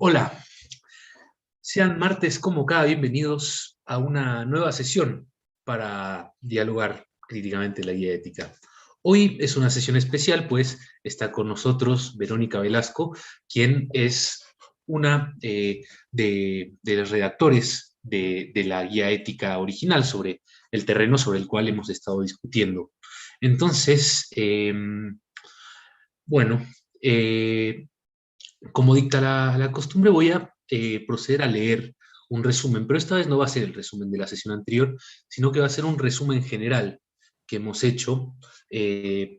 Hola, sean martes como cada bienvenidos a una nueva sesión para dialogar críticamente la guía ética. Hoy es una sesión especial, pues está con nosotros Verónica Velasco, quien es una de los redactores de la guía ética original sobre el terreno sobre el cual hemos estado discutiendo. Entonces, bueno, eh, como dicta la costumbre, voy a proceder a leer un resumen, pero esta vez no va a ser el resumen de la sesión anterior, sino que va a ser un resumen general que hemos hecho y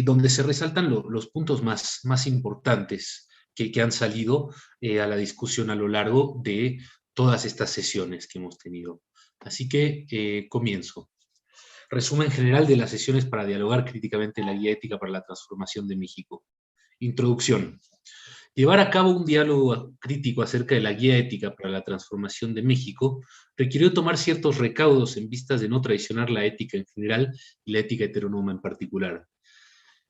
donde se resaltan los puntos más importantes que han salido a la discusión a lo largo de todas estas sesiones que hemos tenido. Así que comienzo. Resumen general de las sesiones para dialogar críticamente la guía ética para la transformación de México. Introducción. Llevar a cabo un diálogo crítico acerca de la guía ética para la transformación de México requirió tomar ciertos recaudos en vistas de no traicionar la ética en general y la ética heteronoma en particular.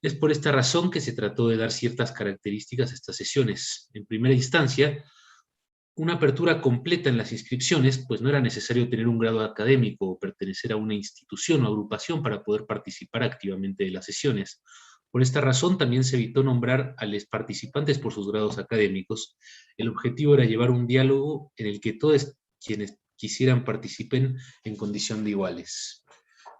Es por esta razón que se trató de dar ciertas características a estas sesiones. En primera instancia, una apertura completa en las inscripciones, pues no era necesario tener un grado académico o pertenecer a una institución o agrupación para poder participar activamente de las sesiones. Por esta razón también se evitó nombrar a los participantes por sus grados académicos. El objetivo era llevar un diálogo en el que todos quienes quisieran participen en condición de iguales.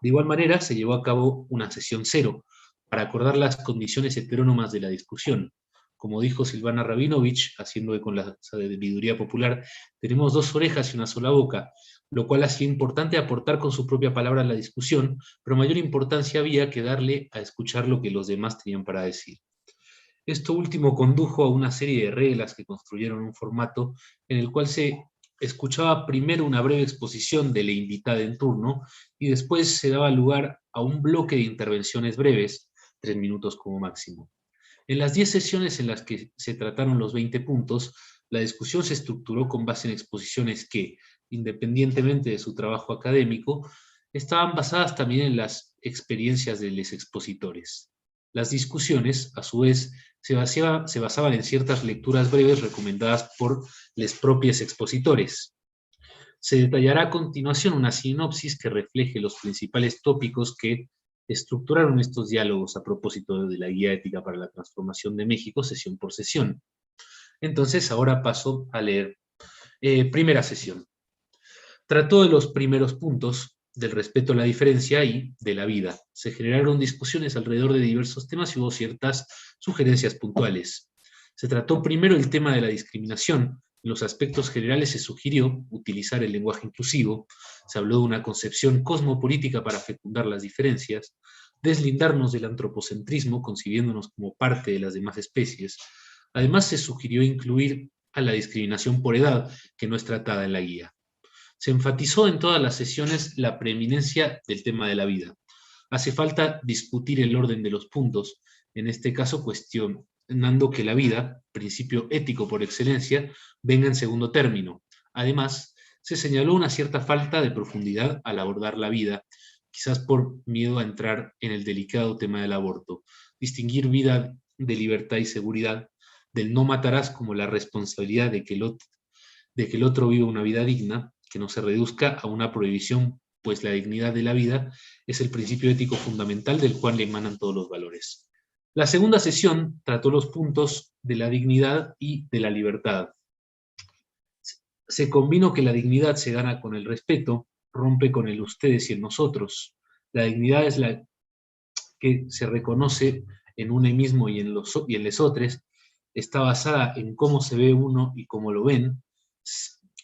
De igual manera, se llevó a cabo una sesión cero para acordar las condiciones heterónomas de la discusión. Como dijo Silvana Rabinovich, haciendo eco con la sabiduría popular, tenemos dos orejas y una sola boca, lo cual hacía importante aportar con su propia palabra a la discusión, pero mayor importancia había que darle a escuchar lo que los demás tenían para decir. Esto último condujo a una serie de reglas que construyeron un formato en el cual se escuchaba primero una breve exposición de la invitada en turno y después se daba lugar a un bloque de intervenciones breves, 3 minutos como máximo. En las 10 sesiones en las que se trataron los 20 puntos, la discusión se estructuró con base en exposiciones que, independientemente de su trabajo académico, estaban basadas también en las experiencias de los expositores. Las discusiones, a su vez, se basaban en ciertas lecturas breves recomendadas por los propios expositores. Se detallará a continuación una sinopsis que refleje los principales tópicos que estructuraron estos diálogos a propósito de la Guía Ética para la Transformación de México, sesión por sesión. Entonces, ahora paso a leer. Primera sesión. Trató de los primeros puntos del respeto a la diferencia y de la vida. Se generaron discusiones alrededor de diversos temas y hubo ciertas sugerencias puntuales. Se trató primero el tema de la discriminación. En los aspectos generales se sugirió utilizar el lenguaje inclusivo, se habló de una concepción cosmopolítica para fecundar las diferencias, deslindarnos del antropocentrismo, concibiéndonos como parte de las demás especies. Además, se sugirió incluir a la discriminación por edad, que no es tratada en la guía. Se enfatizó en todas las sesiones la preeminencia del tema de la vida. Hace falta discutir el orden de los puntos, en este caso cuestionando que la vida, principio ético por excelencia, venga en segundo término. Además, se señaló una cierta falta de profundidad al abordar la vida, quizás por miedo a entrar en el delicado tema del aborto. Distinguir vida de libertad y seguridad, del no matarás como la responsabilidad de que el otro viva una vida digna, que no se reduzca a una prohibición, pues la dignidad de la vida es el principio ético fundamental del cual le emanan todos los valores. La segunda sesión trató los puntos de la dignidad y de la libertad. Se combinó que la dignidad se gana con el respeto, rompe con el ustedes y el nosotros. La dignidad es la que se reconoce en uno mismo y en los otros, está basada en cómo se ve uno y cómo lo ven,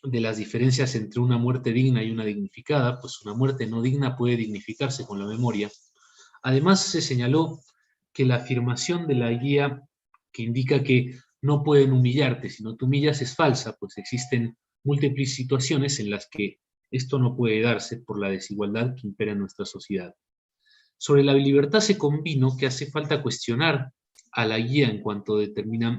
de las diferencias entre una muerte digna y una dignificada, pues una muerte no digna puede dignificarse con la memoria. Además, se señaló que la afirmación de la guía que indica que no pueden humillarte, sino te humillas, es falsa, pues existen múltiples situaciones en las que esto no puede darse por la desigualdad que impera en nuestra sociedad. Sobre la libertad se convino que hace falta cuestionar a la guía en cuanto determinan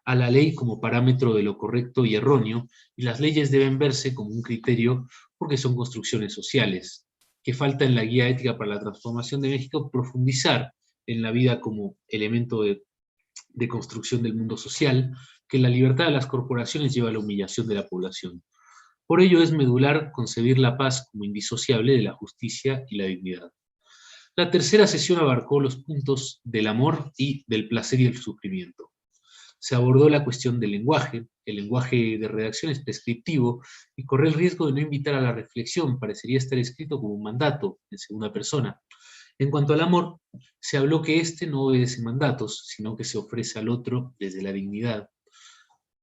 a la ley como parámetro de lo correcto y erróneo, y las leyes deben verse como un criterio porque son construcciones sociales. Que falta en la guía ética para la transformación de México profundizar en la vida como elemento de construcción del mundo social, que la libertad de las corporaciones lleva a la humillación de la población. Por ello es medular concebir la paz como indisociable de la justicia y la dignidad. La tercera sesión abarcó los puntos del amor y del placer y el sufrimiento. Se abordó la cuestión del lenguaje. El lenguaje de redacción es prescriptivo y corre el riesgo de no invitar a la reflexión, parecería estar escrito como un mandato en segunda persona. En cuanto al amor, se habló que éste no obedece mandatos, sino que se ofrece al otro desde la dignidad.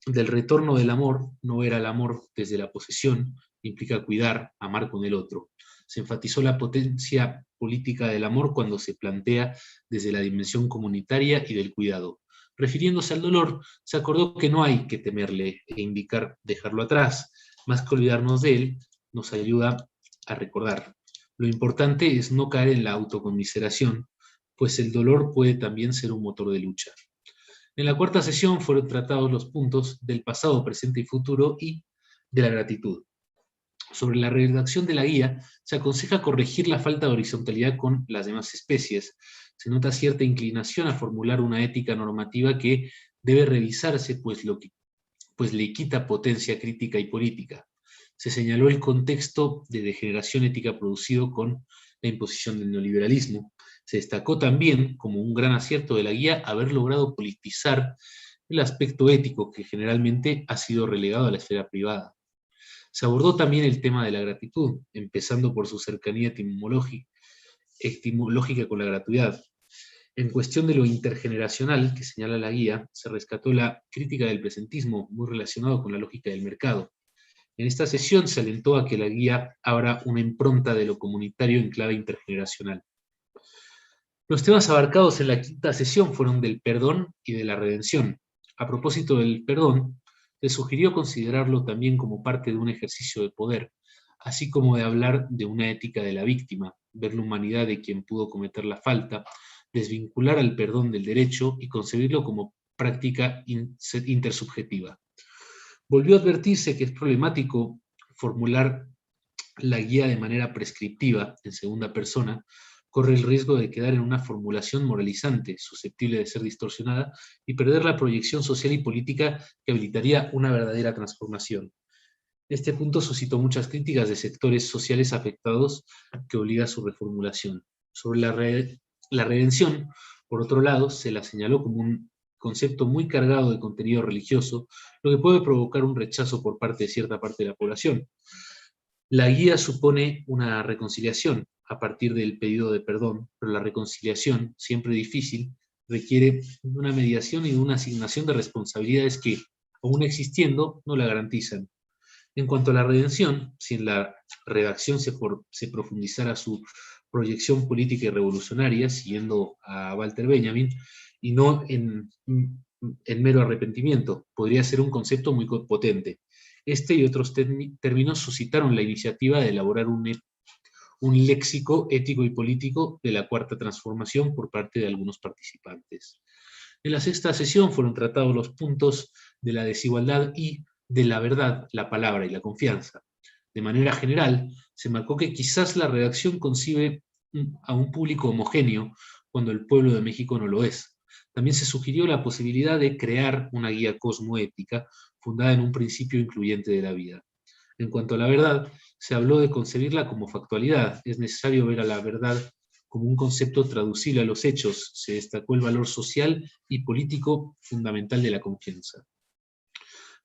Del retorno del amor, no ver al amor desde la posesión, implica cuidar, amar con el otro. Se enfatizó la potencia política del amor cuando se plantea desde la dimensión comunitaria y del cuidado. Refiriéndose al dolor, se acordó que no hay que temerle e indicar dejarlo atrás, más que olvidarnos de él, nos ayuda a recordar. Lo importante es no caer en la autoconmiseración, pues el dolor puede también ser un motor de lucha. En la cuarta sesión fueron tratados los puntos del pasado, presente y futuro y de la gratitud. Sobre la redacción de la guía, se aconseja corregir la falta de horizontalidad con las demás especies. Se nota cierta inclinación a formular una ética normativa que debe revisarse, pues le quita potencia crítica y política. Se señaló el contexto de degeneración ética producido con la imposición del neoliberalismo. Se destacó también como un gran acierto de la guía haber logrado politizar el aspecto ético que generalmente ha sido relegado a la esfera privada. Se abordó también el tema de la gratitud, empezando por su cercanía etimológica con la gratuidad. En cuestión de lo intergeneracional que señala la guía, se rescató la crítica del presentismo, muy relacionado con la lógica del mercado. En esta sesión se alentó a que la guía abra una impronta de lo comunitario en clave intergeneracional. Los temas abarcados en la quinta sesión fueron del perdón y de la redención. A propósito del perdón, se sugirió considerarlo también como parte de un ejercicio de poder, así como de hablar de una ética de la víctima, ver la humanidad de quien pudo cometer la falta, desvincular al perdón del derecho y concebirlo como práctica intersubjetiva. Volvió a advertirse que es problemático formular la guía de manera prescriptiva, en segunda persona, corre el riesgo de quedar en una formulación moralizante, susceptible de ser distorsionada y perder la proyección social y política que habilitaría una verdadera transformación. Este punto suscitó muchas críticas de sectores sociales afectados que obliga a su reformulación. Sobre la redención, por otro lado, se la señaló como un concepto muy cargado de contenido religioso, lo que puede provocar un rechazo por parte de cierta parte de la población. La guía supone una reconciliación a partir del pedido de perdón, pero la reconciliación, siempre difícil, requiere de una mediación y de una asignación de responsabilidades que, aún existiendo, no la garantizan. En cuanto a la redención, si en la redacción se profundizara su proyección política y revolucionaria, siguiendo a Walter Benjamin, y no en mero arrepentimiento, podría ser un concepto muy potente. Este y otros términos suscitaron la iniciativa de elaborar un léxico ético y político de la Cuarta Transformación por parte de algunos participantes. En la sexta sesión fueron tratados los puntos de la desigualdad y de la verdad, la palabra y la confianza. De manera general, se marcó que quizás la redacción concibe a un público homogéneo cuando el pueblo de México no lo es. También se sugirió la posibilidad de crear una guía cosmoética fundada en un principio incluyente de la vida. En cuanto a la verdad, se habló de concebirla como factualidad. Es necesario ver a la verdad como un concepto traducible a los hechos. Se destacó el valor social y político fundamental de la confianza.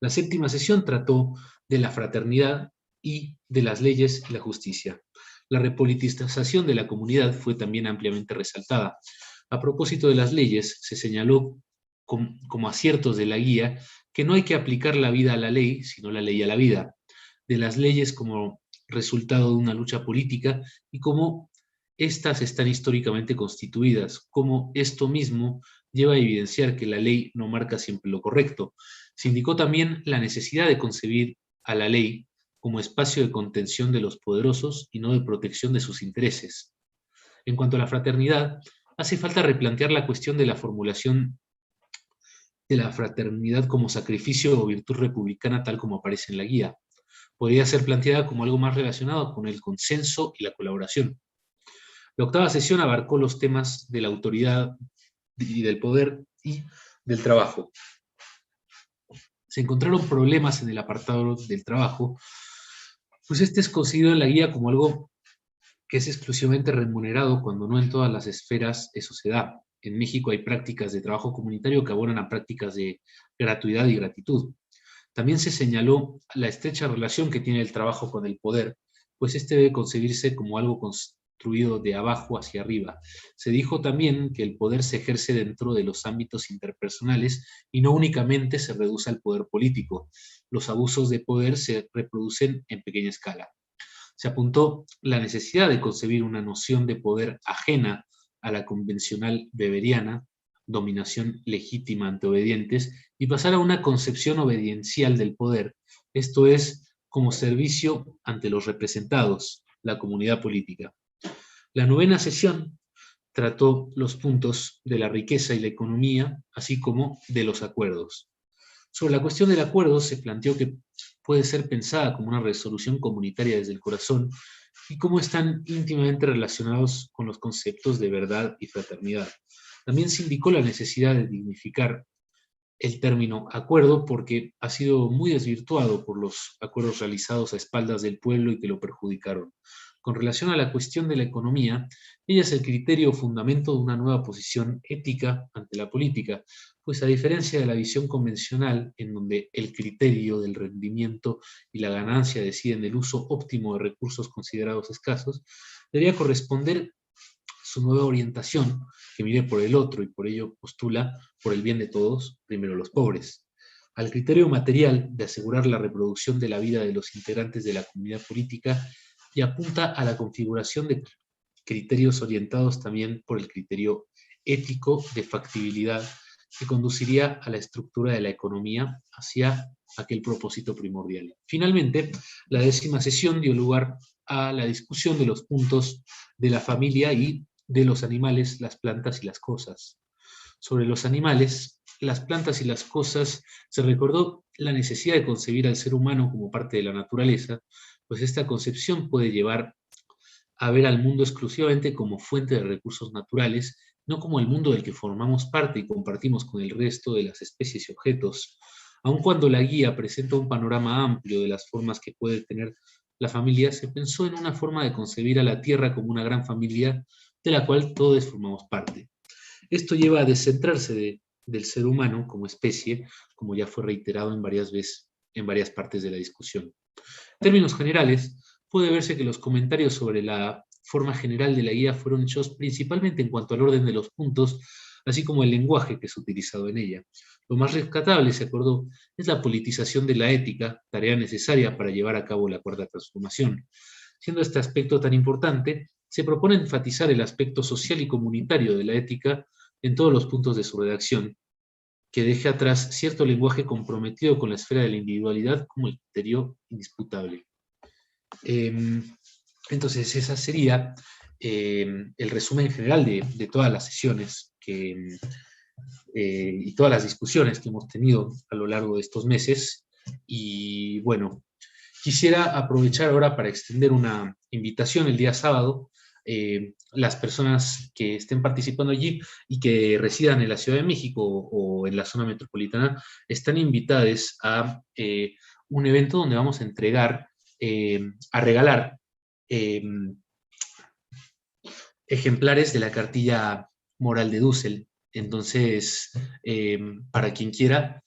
La séptima sesión trató de la fraternidad y de las leyes y la justicia. La repolitización de la comunidad fue también ampliamente resaltada. A propósito de las leyes, se señaló como aciertos de la guía que no hay que aplicar la vida a la ley, sino la ley a la vida. De las leyes como resultado de una lucha política y cómo éstas están históricamente constituidas, cómo esto mismo lleva a evidenciar que la ley no marca siempre lo correcto. Se indicó también la necesidad de concebir a la ley como espacio de contención de los poderosos y no de protección de sus intereses. En cuanto a la fraternidad, hace falta replantear la cuestión de la formulación de la fraternidad como sacrificio o virtud republicana tal como aparece en la guía. Podría ser planteada como algo más relacionado con el consenso y la colaboración. La octava sesión abarcó los temas de la autoridad y del poder y del trabajo. Se encontraron problemas en el apartado del trabajo, pues este es considerado en la guía como algo que es exclusivamente remunerado cuando no en todas las esferas eso se da. En México hay prácticas de trabajo comunitario que abonan a prácticas de gratuidad y gratitud. También se señaló la estrecha relación que tiene el trabajo con el poder, pues este debe concebirse como algo construido de abajo hacia arriba. Se dijo también que el poder se ejerce dentro de los ámbitos interpersonales y no únicamente se reduce al poder político. Los abusos de poder se reproducen en pequeña escala. Se apuntó la necesidad de concebir una noción de poder ajena a la convencional weberiana, dominación legítima ante obedientes, y pasar a una concepción obediencial del poder, esto es, como servicio ante los representados, la comunidad política. La novena sesión trató los puntos de la riqueza y la economía, así como de los acuerdos. Sobre la cuestión del acuerdo se planteó que puede ser pensada como una resolución comunitaria desde el corazón y cómo están íntimamente relacionados con los conceptos de verdad y fraternidad. También se indicó la necesidad de dignificar el término acuerdo porque ha sido muy desvirtuado por los acuerdos realizados a espaldas del pueblo y que lo perjudicaron. Con relación a la cuestión de la economía, ella es el criterio o fundamento de una nueva posición ética ante la política, pues a diferencia de la visión convencional, en donde el criterio del rendimiento y la ganancia deciden el uso óptimo de recursos considerados escasos, debería corresponder su nueva orientación, que mire por el otro y por ello postula por el bien de todos, primero los pobres. Al criterio material de asegurar la reproducción de la vida de los integrantes de la comunidad política y apunta a la configuración de criterios orientados también por el criterio ético de factibilidad que conduciría a la estructura de la economía hacia aquel propósito primordial. Finalmente, la 10ª sesión dio lugar a la discusión de los puntos de la familia y de los animales, las plantas y las cosas. Sobre los animales, las plantas y las cosas, se recordó la necesidad de concebir al ser humano como parte de la naturaleza, pues esta concepción puede llevar a ver al mundo exclusivamente como fuente de recursos naturales, no como el mundo del que formamos parte y compartimos con el resto de las especies y objetos. Aun cuando la guía presenta un panorama amplio de las formas que puede tener la familia, se pensó en una forma de concebir a la Tierra como una gran familia de la cual todos formamos parte. Esto lleva a descentrarse del ser humano como especie, como ya fue reiterado en varias veces en varias partes de la discusión. En términos generales, puede verse que los comentarios sobre la forma general de la guía fueron hechos principalmente en cuanto al orden de los puntos, así como el lenguaje que es utilizado en ella. Lo más rescatable, se acordó, es la politización de la ética, tarea necesaria para llevar a cabo la cuarta transformación. Siendo este aspecto tan importante, se propone enfatizar el aspecto social y comunitario de la ética en todos los puntos de su redacción, que deje atrás cierto lenguaje comprometido con la esfera de la individualidad como el criterio indisputable. Entonces, esa sería el resumen general de todas las sesiones y todas las discusiones que hemos tenido a lo largo de estos meses. Y bueno, quisiera aprovechar ahora para extender una invitación el día sábado. Las personas que estén participando allí y que residan en la Ciudad de México o en la zona metropolitana están invitadas a un evento donde vamos a entregar, a regalar ejemplares de la cartilla moral de Dussel. Entonces, para quien quiera,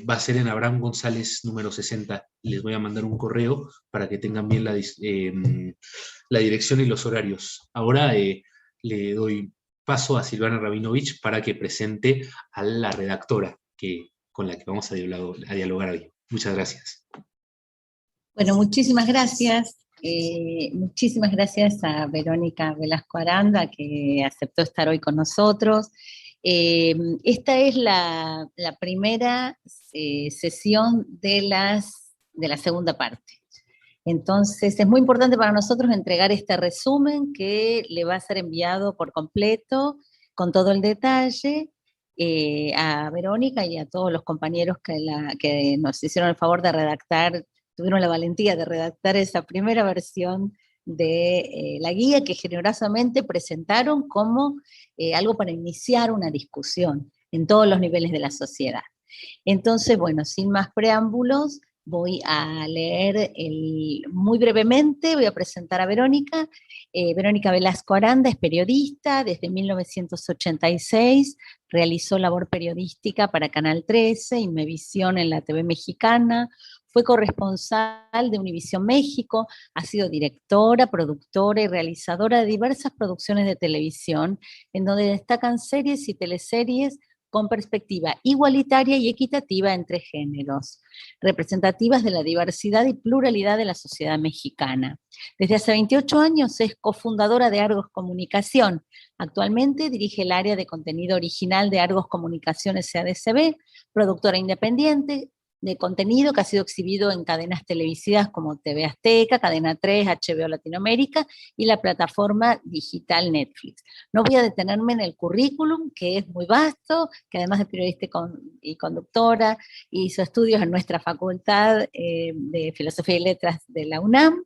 va a ser en Abraham González número 60. Les voy a mandar un correo para que tengan bien la dirección y los horarios. Ahora le doy paso a Silvana Rabinovich para que presente a la redactora con la que vamos a dialogar hoy. Muchas gracias. Bueno, muchísimas gracias. Muchísimas gracias a Verónica Velasco Aranda, que aceptó estar hoy con nosotros. Esta es la primera sesión de la segunda parte. Entonces, es muy importante para nosotros entregar este resumen que le va a ser enviado por completo, con todo el detalle, a Verónica y a todos los compañeros que nos hicieron el favor de redactar, tuvieron la valentía de redactar esa primera versión de la guía que generosamente presentaron como algo para iniciar una discusión. en todos los niveles de la sociedad. Entonces, bueno, sin más preámbulos, voy a leer muy brevemente, voy a presentar a Verónica. Verónica Velasco Aranda es periodista, desde 1986 realizó labor periodística para Canal 13, Imevisión en la TV mexicana, fue corresponsal de Univisión México, ha sido directora, productora y realizadora de diversas producciones de televisión, en donde destacan series y teleseries con perspectiva igualitaria y equitativa entre géneros, representativas de la diversidad y pluralidad de la sociedad mexicana. Desde hace 28 años es cofundadora de Argos Comunicación. Actualmente dirige el área de contenido original de Argos Comunicación SADCB, productora independiente de contenido que ha sido exhibido en cadenas televisivas como TV Azteca, Cadena 3, HBO Latinoamérica y la plataforma digital Netflix. No voy a detenerme en el currículum, que es muy vasto, que además de periodista y conductora, hizo estudios en nuestra Facultad de Filosofía y Letras de la UNAM.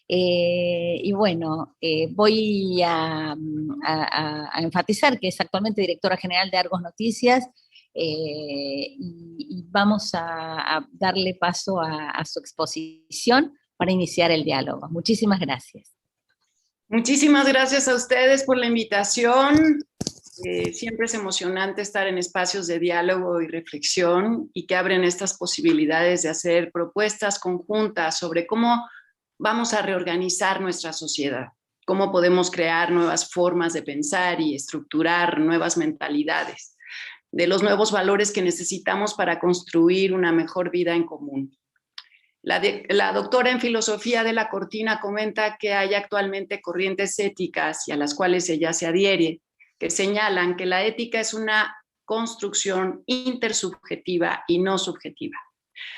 Y bueno, voy a enfatizar que es actualmente directora general de Argos Noticias, y vamos a darle paso a su exposición para iniciar el diálogo. Muchísimas gracias. Muchísimas gracias a ustedes por la invitación. Siempre es emocionante estar en espacios de diálogo y reflexión y que abren estas posibilidades de hacer propuestas conjuntas sobre cómo vamos a reorganizar nuestra sociedad, cómo podemos crear nuevas formas de pensar y estructurar nuevas mentalidades, de los nuevos valores que necesitamos para construir una mejor vida en común. La doctora en filosofía de la Cortina comenta que hay actualmente corrientes éticas y a las cuales ella se adhiere, que señalan que la ética es una construcción intersubjetiva y no subjetiva.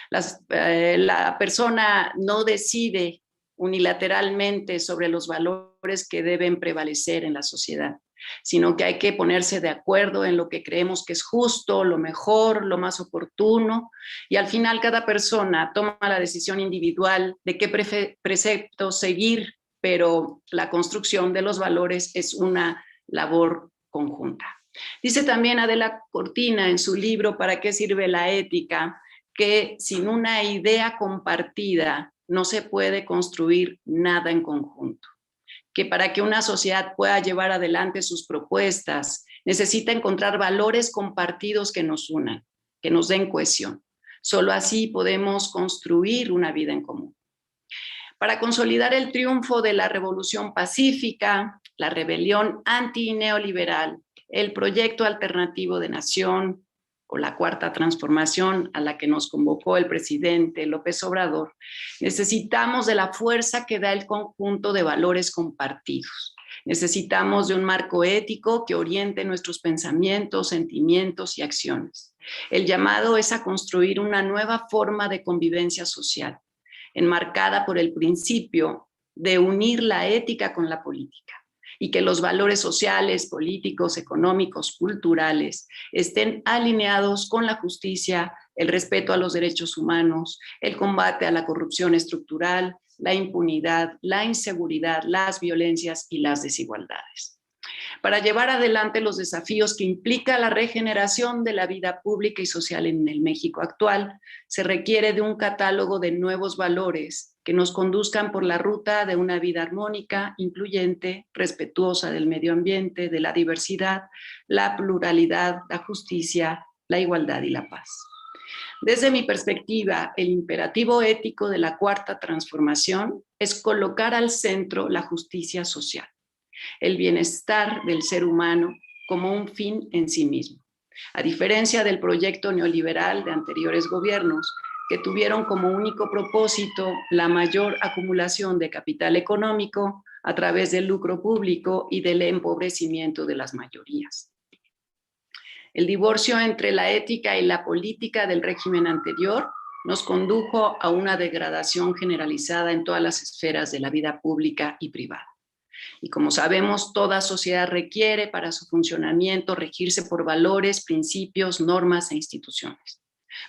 La persona no decide unilateralmente sobre los valores que deben prevalecer en la sociedad, sino que hay que ponerse de acuerdo en lo que creemos que es justo, lo mejor, lo más oportuno, y al final cada persona toma la decisión individual de qué precepto seguir, pero la construcción de los valores es una labor conjunta. Dice también Adela Cortina en su libro ¿Para qué sirve la ética?, que sin una idea compartida no se puede construir nada en conjunto, que para que una sociedad pueda llevar adelante sus propuestas necesita encontrar valores compartidos que nos unan, que nos den cohesión. Solo así podemos construir una vida en común. Para consolidar el triunfo de la revolución pacífica, la rebelión antineoliberal, el proyecto alternativo de nación o la cuarta transformación a la que nos convocó el presidente López Obrador, necesitamos de la fuerza que da el conjunto de valores compartidos. Necesitamos de un marco ético que oriente nuestros pensamientos, sentimientos y acciones. El llamado es a construir una nueva forma de convivencia social, enmarcada por el principio de unir la ética con la política, y que los valores sociales, políticos, económicos, culturales estén alineados con la justicia, el respeto a los derechos humanos, el combate a la corrupción estructural, la impunidad, la inseguridad, las violencias y las desigualdades. Para llevar adelante los desafíos que implica la regeneración de la vida pública y social en el México actual, se requiere de un catálogo de nuevos valores que nos conduzcan por la ruta de una vida armónica, incluyente, respetuosa del medio ambiente, de la diversidad, la pluralidad, la justicia, la igualdad y la paz. Desde mi perspectiva, el imperativo ético de la cuarta transformación es colocar al centro la justicia social, el bienestar del ser humano como un fin en sí mismo. A diferencia del proyecto neoliberal de anteriores gobiernos, que tuvieron como único propósito la mayor acumulación de capital económico a través del lucro público y del empobrecimiento de las mayorías. El divorcio entre la ética y la política del régimen anterior nos condujo a una degradación generalizada en todas las esferas de la vida pública y privada. Y como sabemos, toda sociedad requiere para su funcionamiento regirse por valores, principios, normas e instituciones.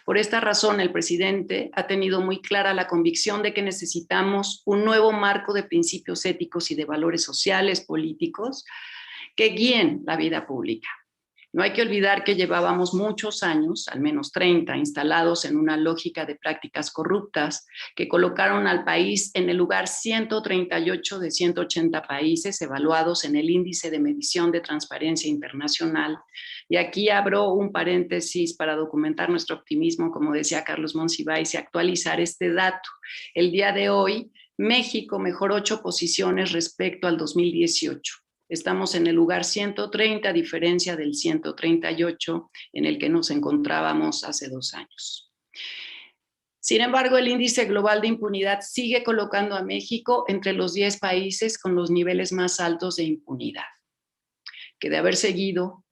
Por esta razón, el presidente ha tenido muy clara la convicción de que necesitamos un nuevo marco de principios éticos y de valores sociales, políticos, que guíen la vida pública. No hay que olvidar que llevábamos muchos años, al menos 30, instalados en una lógica de prácticas corruptas que colocaron al país en el lugar 138 de 180 países evaluados en el Índice de Medición de Transparencia Internacional. Y aquí abro un paréntesis para documentar nuestro optimismo, como decía Carlos Monsiváis, y actualizar este dato. El día de hoy, México mejoró 8 posiciones respecto al 2018. Estamos en el lugar 130, a diferencia del 138 en el que nos encontrábamos hace 2 años. Sin embargo, el índice global de impunidad sigue colocando a México entre los 10 países con los niveles más altos de impunidad, que de haber seguido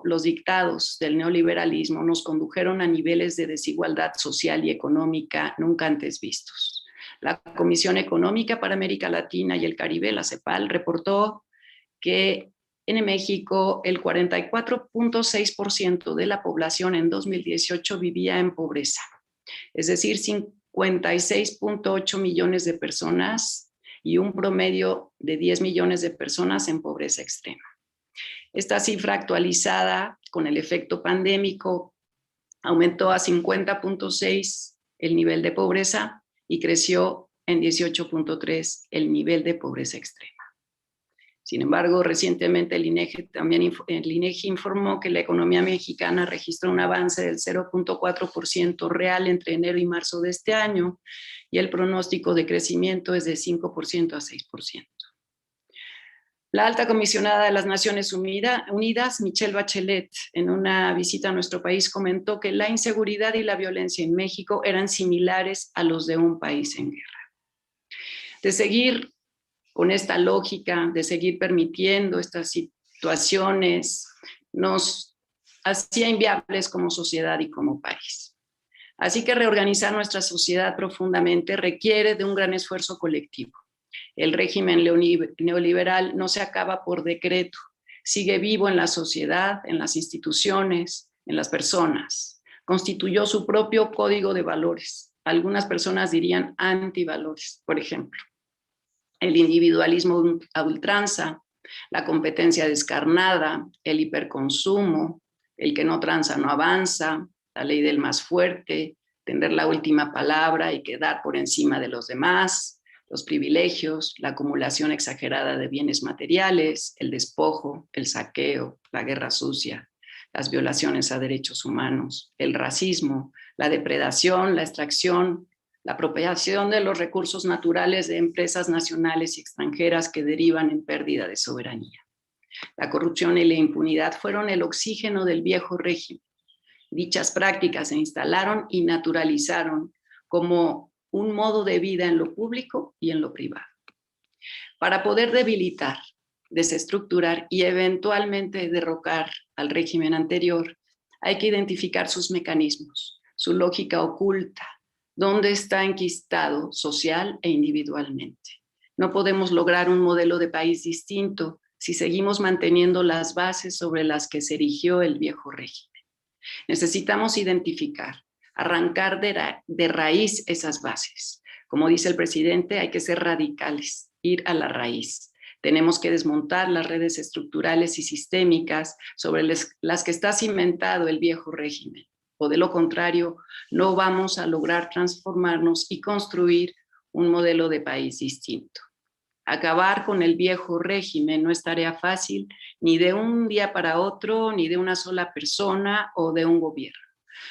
los dictados del neoliberalismo nos condujeron a niveles de desigualdad social y económica nunca antes vistos. La Comisión Económica para América Latina y el Caribe, la CEPAL, reportó que en México el 44.6% de la población en 2018 vivía en pobreza, es decir, 56.8 millones de personas y un promedio de 10 millones de personas en pobreza extrema. Esta cifra actualizada con el efecto pandémico aumentó a 50.6 el nivel de pobreza y creció en 18.3 el nivel de pobreza extrema. Sin embargo, recientemente el INEGI informó que la economía mexicana registró un avance del 0.4% real entre enero y marzo de este año y el pronóstico de crecimiento es de 5% a 6%. La alta comisionada de las Naciones Unidas, Michelle Bachelet, en una visita a nuestro país, comentó que la inseguridad y la violencia en México eran similares a los de un país en guerra. De seguir con esta lógica, de seguir permitiendo estas situaciones, nos hacía inviables como sociedad y como país. Así que reorganizar nuestra sociedad profundamente requiere de un gran esfuerzo colectivo. El régimen neoliberal no se acaba por decreto, sigue vivo en la sociedad, en las instituciones, en las personas. Constituyó su propio código de valores. Algunas personas dirían antivalores, por ejemplo. El individualismo a ultranza, la competencia descarnada, el hiperconsumo, el que no tranza no avanza, la ley del más fuerte, tener la última palabra y quedar por encima de los demás, los privilegios, la acumulación exagerada de bienes materiales, el despojo, el saqueo, la guerra sucia, las violaciones a derechos humanos, el racismo, la depredación, la extracción, la apropiación de los recursos naturales de empresas nacionales y extranjeras que derivan en pérdida de soberanía. La corrupción y la impunidad fueron el oxígeno del viejo régimen. Dichas prácticas se instalaron y naturalizaron como un modo de vida en lo público y en lo privado. Para poder debilitar, desestructurar y eventualmente derrocar al régimen anterior, hay que identificar sus mecanismos, su lógica oculta, dónde está enquistado social e individualmente. No podemos lograr un modelo de país distinto si seguimos manteniendo las bases sobre las que se erigió el viejo régimen. Necesitamos identificar, arrancar de raíz esas bases. Como dice el presidente, hay que ser radicales, ir a la raíz. Tenemos que desmontar las redes estructurales y sistémicas sobre las que está cimentado el viejo régimen. O de lo contrario, no vamos a lograr transformarnos y construir un modelo de país distinto. Acabar con el viejo régimen no es tarea fácil, ni de un día para otro, ni de una sola persona o de un gobierno.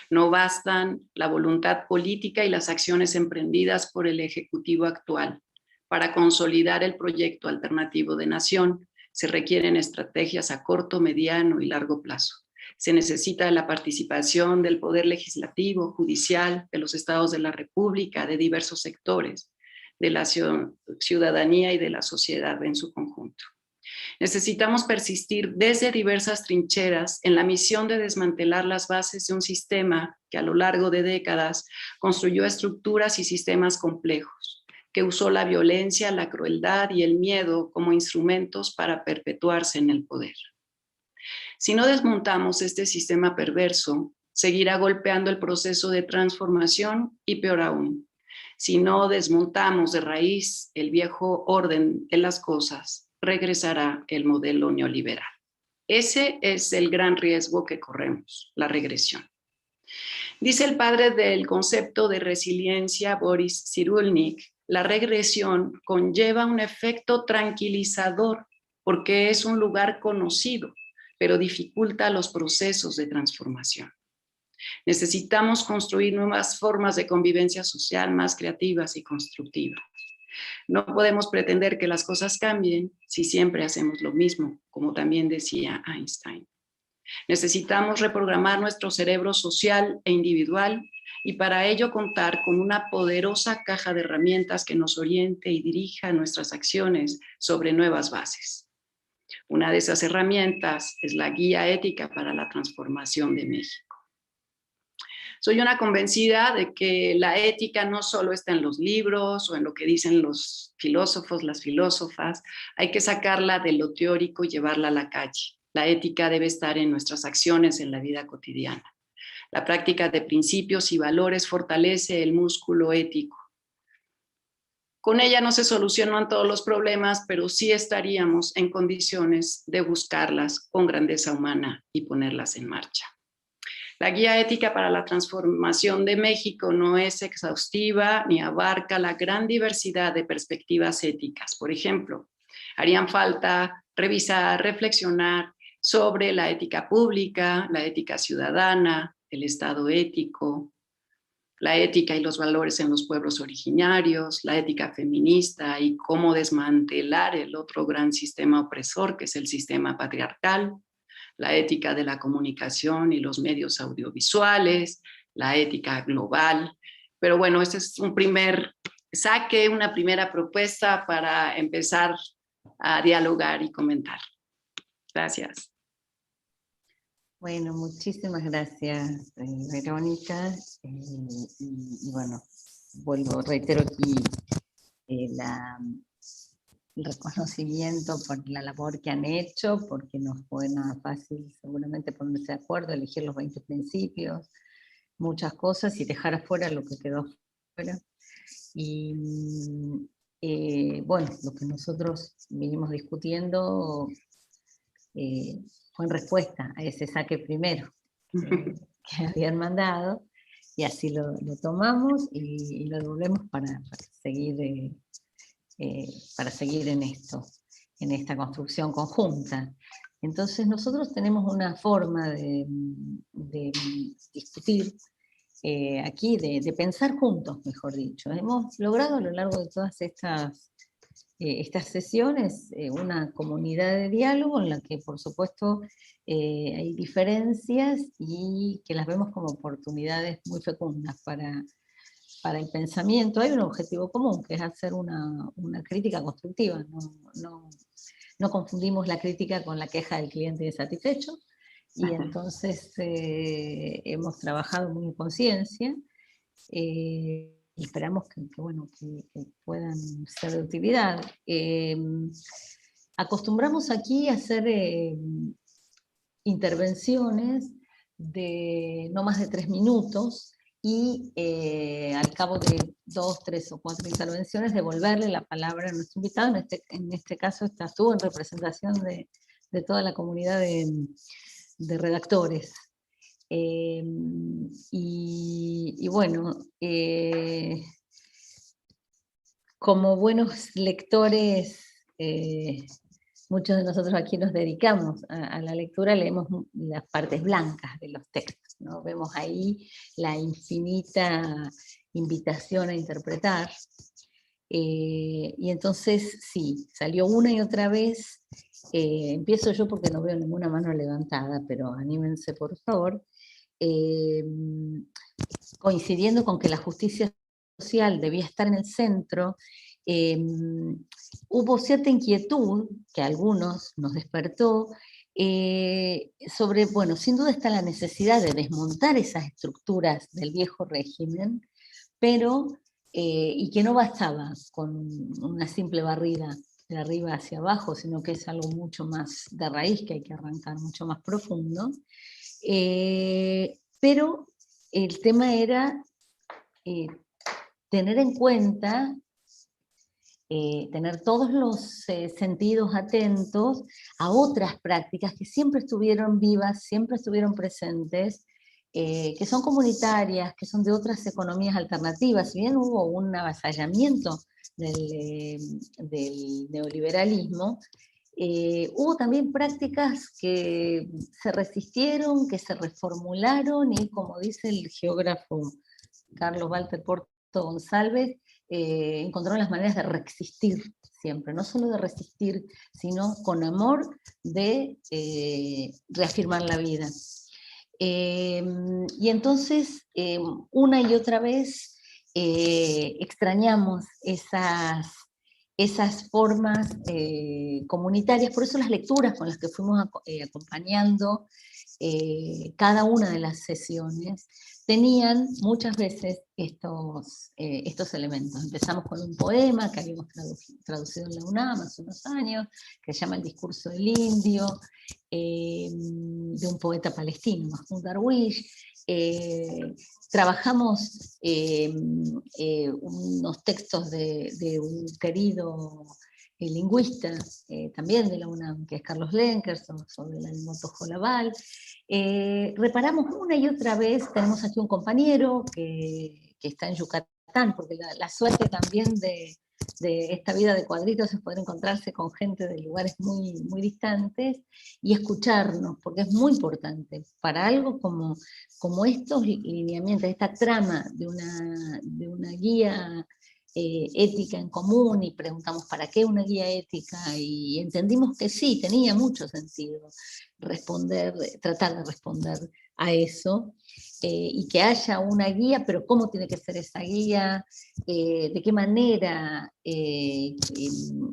No bastan la voluntad política y las acciones emprendidas por el Ejecutivo actual. Para consolidar el proyecto alternativo de nación, se requieren estrategias a corto, mediano y largo plazo. Se necesita la participación del Poder Legislativo, Judicial, de los Estados de la República, de diversos sectores, de la ciudadanía y de la sociedad en su conjunto. Necesitamos persistir desde diversas trincheras en la misión de desmantelar las bases de un sistema que a lo largo de décadas construyó estructuras y sistemas complejos, que usó la violencia, la crueldad y el miedo como instrumentos para perpetuarse en el poder. Si no desmontamos este sistema perverso, seguirá golpeando el proceso de transformación y peor aún, si no desmontamos de raíz el viejo orden de las cosas, regresará el modelo neoliberal. Ese es el gran riesgo que corremos, la regresión. Dice el padre del concepto de resiliencia, Boris Cyrulnik, la regresión conlleva un efecto tranquilizador porque es un lugar conocido, pero dificulta los procesos de transformación. Necesitamos construir nuevas formas de convivencia social más creativas y constructivas. No podemos pretender que las cosas cambien si siempre hacemos lo mismo, como también decía Einstein. Necesitamos reprogramar nuestro cerebro social e individual y para ello contar con una poderosa caja de herramientas que nos oriente y dirija nuestras acciones sobre nuevas bases. Una de esas herramientas es la Guía Ética para la Transformación de México. Soy una convencida de que la ética no solo está en los libros o en lo que dicen los filósofos, las filósofas, hay que sacarla de lo teórico y llevarla a la calle. La ética debe estar en nuestras acciones en la vida cotidiana. La práctica de principios y valores fortalece el músculo ético. Con ella no se solucionan todos los problemas, pero sí estaríamos en condiciones de buscarlas con grandeza humana y ponerlas en marcha. La Guía Ética para la Transformación de México no es exhaustiva ni abarca la gran diversidad de perspectivas éticas. Por ejemplo, harían falta revisar, reflexionar sobre la ética pública, la ética ciudadana, el Estado ético, la ética y los valores en los pueblos originarios, la ética feminista y cómo desmantelar el otro gran sistema opresor que es el sistema patriarcal, la ética de la comunicación y los medios audiovisuales, la ética global. Pero bueno, este es un primer saque, una primera propuesta para empezar a dialogar y comentar. Gracias. Bueno, muchísimas gracias, Verónica. Y bueno, reitero aquí el reconocimiento por la labor que han hecho, porque no fue nada fácil seguramente ponerse de acuerdo, elegir los 20 principios, muchas cosas y dejar afuera lo que quedó afuera. Y bueno, lo que nosotros vinimos discutiendo fue en respuesta a ese saque primero que habían mandado, y así lo tomamos y lo devolvemos para seguir en esto, en esta construcción conjunta. Entonces nosotros tenemos una forma de discutir aquí, de pensar juntos, mejor dicho. Hemos logrado a lo largo de todas estas sesiones una comunidad de diálogo en la que por supuesto hay diferencias y que las vemos como oportunidades muy fecundas para el pensamiento. Hay un objetivo común, que es hacer una crítica constructiva. No confundimos la crítica con la queja del cliente insatisfecho, y entonces hemos trabajado muy en conciencia, y esperamos que puedan ser de utilidad. Acostumbramos aquí a hacer intervenciones de no más de 3 minutos, y al cabo de 2, 3 o 4 intervenciones devolverle la palabra a nuestro invitado. En este caso estuvo en representación de toda la comunidad de redactores. Y bueno, como buenos lectores, muchos de nosotros aquí nos dedicamos a la lectura, leemos las partes blancas de los textos, ¿no? Vemos ahí la infinita invitación a interpretar, y entonces sí, salió una y otra vez. Empiezo yo porque no veo ninguna mano levantada, pero anímense por favor. Coincidiendo con que la justicia social debía estar en el centro, hubo cierta inquietud que a algunos nos despertó sobre, bueno, sin duda está la necesidad de desmontar esas estructuras del viejo régimen, pero, y que no bastaba con una simple barrida de arriba hacia abajo, sino que es algo mucho más de raíz, que hay que arrancar mucho más profundo. Pero el tema era tener en cuenta tener todos los sentidos atentos a otras prácticas que siempre estuvieron vivas, siempre estuvieron presentes, que son comunitarias, que son de otras economías alternativas. Si bien hubo un avasallamiento del neoliberalismo, hubo también prácticas que se resistieron, que se reformularon, y como dice el geógrafo Carlos Walter Porto González, encontraron las maneras de resistir siempre, no solo de resistir, sino con amor de reafirmar la vida. Y entonces, una y otra vez, extrañamos esas formas comunitarias, por eso las lecturas con las que fuimos acompañando cada una de las sesiones tenían muchas veces estos elementos. Empezamos con un poema que habíamos traducido en la UNAM hace unos años, que se llama El discurso del indio, de un poeta palestino, Mahmoud Darwish. Trabajamos unos textos de un querido lingüista, también de la UNAM, que es Carlos Lenkers, sobre el Alimoto Jolabal. Reparamos una y otra vez, tenemos aquí un compañero que está en Yucatán, porque la suerte también de esta vida de cuadritos es poder encontrarse con gente de lugares muy, muy distantes y escucharnos, porque es muy importante para algo como estos lineamientos, esta trama de una guía ética en común, y preguntamos para qué una guía ética, y entendimos que sí, tenía mucho sentido tratar de responder a eso, y que haya una guía, pero cómo tiene que ser esa guía, de qué manera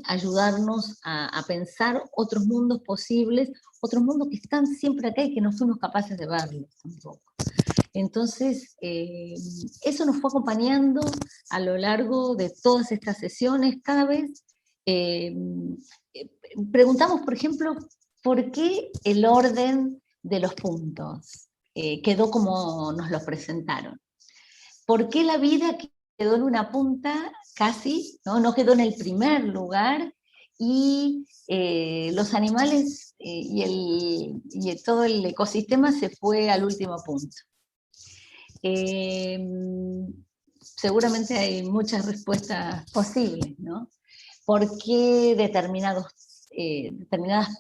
ayudarnos a pensar otros mundos posibles, otros mundos que están siempre acá y que no fuimos capaces de verlos tampoco. Entonces, eso nos fue acompañando a lo largo de todas estas sesiones. Cada vez preguntamos, por ejemplo, ¿por qué el orden de los puntos quedó como nos lo presentaron? ¿Por qué la vida quedó en una punta casi, no quedó en el primer lugar, y los animales y todo el ecosistema se fue al último punto? Seguramente hay muchas respuestas posibles, ¿no? ¿Por qué determinadas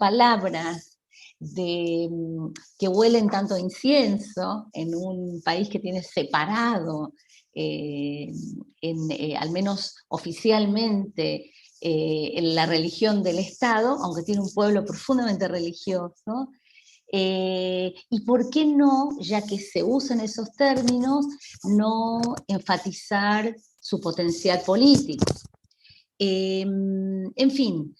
palabras que huelen tanto a incienso en un país que tiene separado, al menos oficialmente, la religión del Estado, aunque tiene un pueblo profundamente religioso? ¿Y por qué no, ya que se usan esos términos, no enfatizar su potencial político? En fin,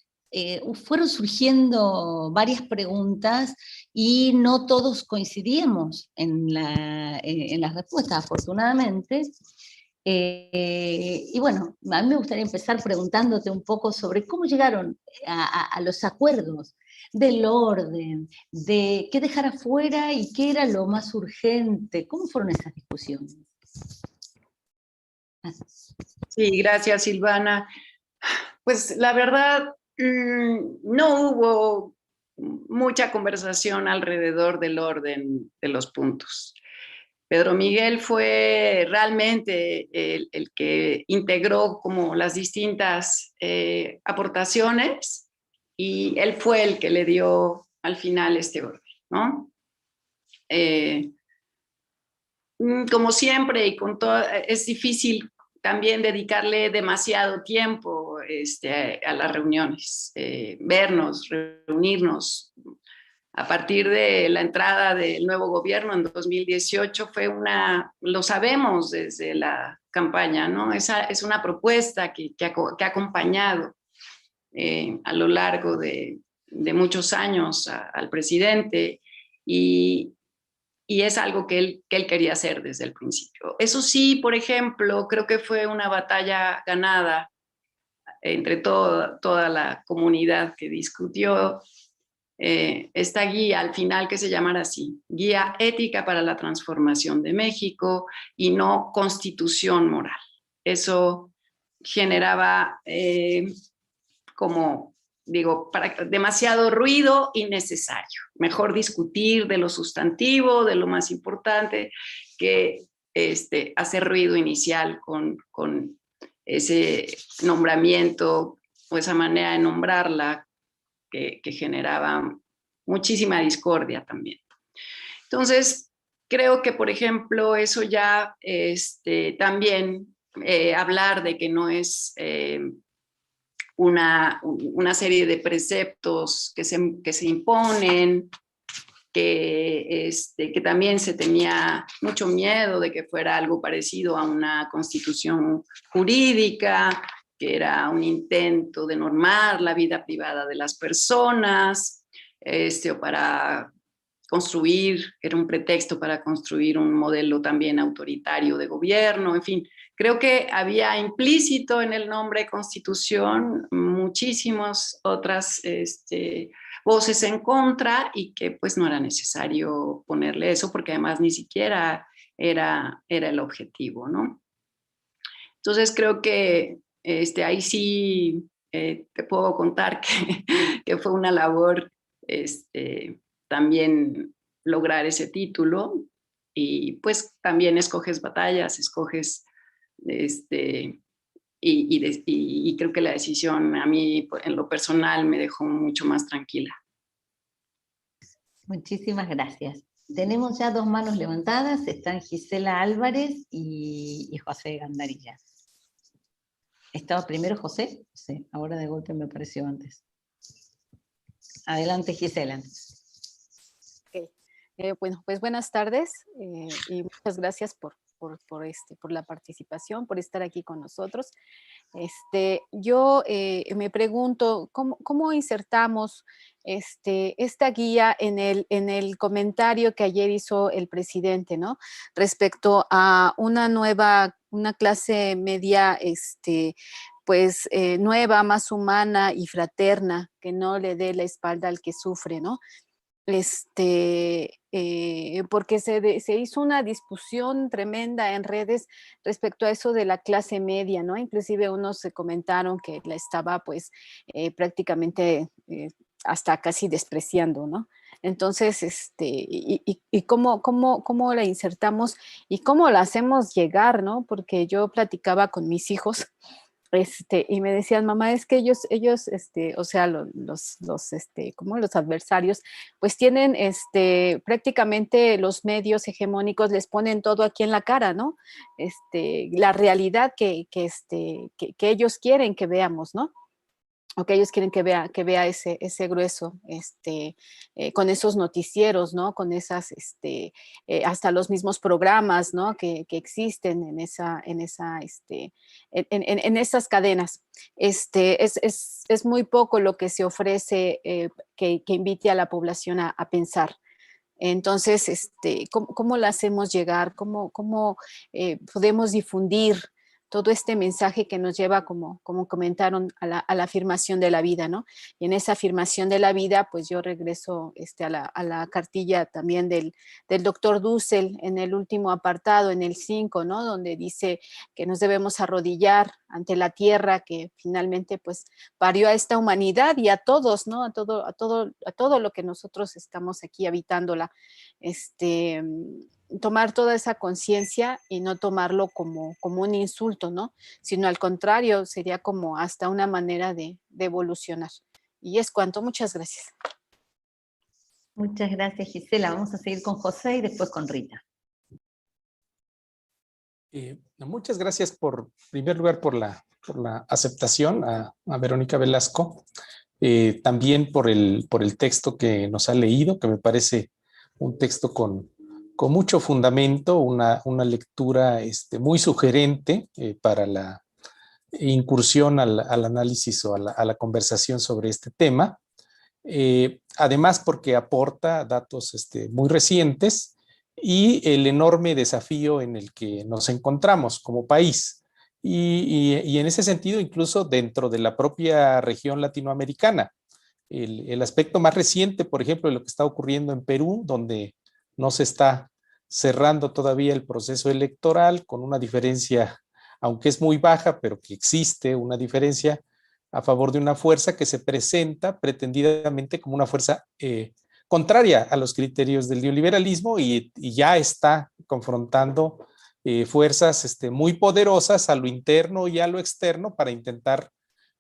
fueron surgiendo varias preguntas y no todos coincidíamos en las respuestas, afortunadamente. Y bueno, a mí me gustaría empezar preguntándote un poco sobre cómo llegaron a los acuerdos del orden, de qué dejar afuera y qué era lo más urgente. ¿Cómo fueron esas discusiones? Sí, gracias, Silvana. Pues la verdad, no hubo mucha conversación alrededor del orden de los puntos. Pedro Miguel fue realmente el que integró como las distintas aportaciones, y él fue el que le dio al final este orden, ¿no? Como siempre, y con todo, es difícil también dedicarle demasiado tiempo a las reuniones, vernos, reunirnos. A partir de la entrada del nuevo gobierno en 2018 lo sabemos desde la campaña, ¿no? Es una propuesta que ha acompañado a lo largo de muchos años al presidente, y es algo que él quería hacer desde el principio. Eso sí, por ejemplo, creo que fue una batalla ganada entre toda la comunidad que discutió esta guía, al final, que se llamara así: Guía Ética para la Transformación de México, y no Constitución Moral. Eso generaba como, digo, demasiado ruido innecesario. Mejor discutir de lo sustantivo, de lo más importante, que hacer ruido inicial con ese nombramiento o esa manera de nombrarla que generaba muchísima discordia también. Entonces, creo que, por ejemplo, eso ya también hablar de que no es una serie de preceptos que se imponen, que también se tenía mucho miedo de que fuera algo parecido a una constitución jurídica, que era un intento de normar la vida privada de las personas, o para construir, era un pretexto para construir un modelo también autoritario de gobierno, en fin. Creo que había implícito en el nombre Constitución muchísimas otras voces en contra y que pues no era necesario ponerle eso porque además ni siquiera era el objetivo, ¿no? Entonces creo que ahí sí te puedo contar que fue una labor también lograr ese título y pues también escoges batallas, escoges y creo que la decisión a mí en lo personal me dejó mucho más tranquila. Muchísimas gracias. Tenemos ya dos manos levantadas, están Gisela Álvarez y José Gandarilla. ¿Estaba primero José? Sí, ahora de golpe me apareció antes. Adelante, Gisela. Okay. Bueno, pues buenas tardes y muchas gracias por la participación, por estar aquí con nosotros. Yo me pregunto, ¿cómo insertamos esta guía en el comentario que ayer hizo el presidente, ¿no? Respecto a una clase media, pues nueva, más humana y fraterna, que no le dé la espalda al que sufre, ¿no? Porque se hizo una discusión tremenda en redes respecto a eso de la clase media, ¿no? Inclusive unos se comentaron que la estaba pues prácticamente hasta casi despreciando, ¿no? Entonces, y cómo la insertamos y cómo la hacemos llegar, ¿no? Porque yo platicaba con mis hijos y me decían, mamá, es que ellos o sea, como los adversarios, pues tienen prácticamente los medios hegemónicos les ponen todo aquí en la cara, ¿no? La realidad que ellos quieren que veamos, ¿no? O que ellos quieren que vea ese grueso, con esos noticieros, ¿no? Con esas, hasta los mismos programas, ¿no? Que existen en esas cadenas. Es muy poco lo que se ofrece que invite a la población a pensar. Entonces, ¿cómo la hacemos llegar? ¿Cómo podemos difundir todo este mensaje que nos lleva, como comentaron, a la afirmación de la vida, ¿no? Y en esa afirmación de la vida, pues yo regreso a la cartilla también del doctor Dussel en el último apartado, en el 5, ¿no? Donde dice que nos debemos arrodillar ante la tierra que finalmente pues parió a esta humanidad y a todos, ¿no? A todo lo que nosotros estamos aquí habitándola. Tomar toda esa conciencia y no tomarlo como un insulto, ¿no? Sino al contrario, sería como hasta una manera de evolucionar. Y es cuanto. Muchas gracias. Muchas gracias, Gisela. Vamos a seguir con José y después con Rita. Muchas gracias en primer lugar por la aceptación a Verónica Velasco, también por el texto que nos ha leído, que me parece un texto con mucho fundamento, una lectura muy sugerente para la incursión al análisis o a la conversación sobre este tema. Además, porque aporta datos muy recientes y el enorme desafío en el que nos encontramos como país. Y en ese sentido, incluso dentro de la propia región latinoamericana. El aspecto más reciente, por ejemplo, de lo que está ocurriendo en Perú, donde no se está cerrando todavía el proceso electoral, con una diferencia aunque es muy baja, pero que existe una diferencia a favor de una fuerza que se presenta pretendidamente como una fuerza contraria a los criterios del neoliberalismo y ya está confrontando fuerzas muy poderosas a lo interno y a lo externo para intentar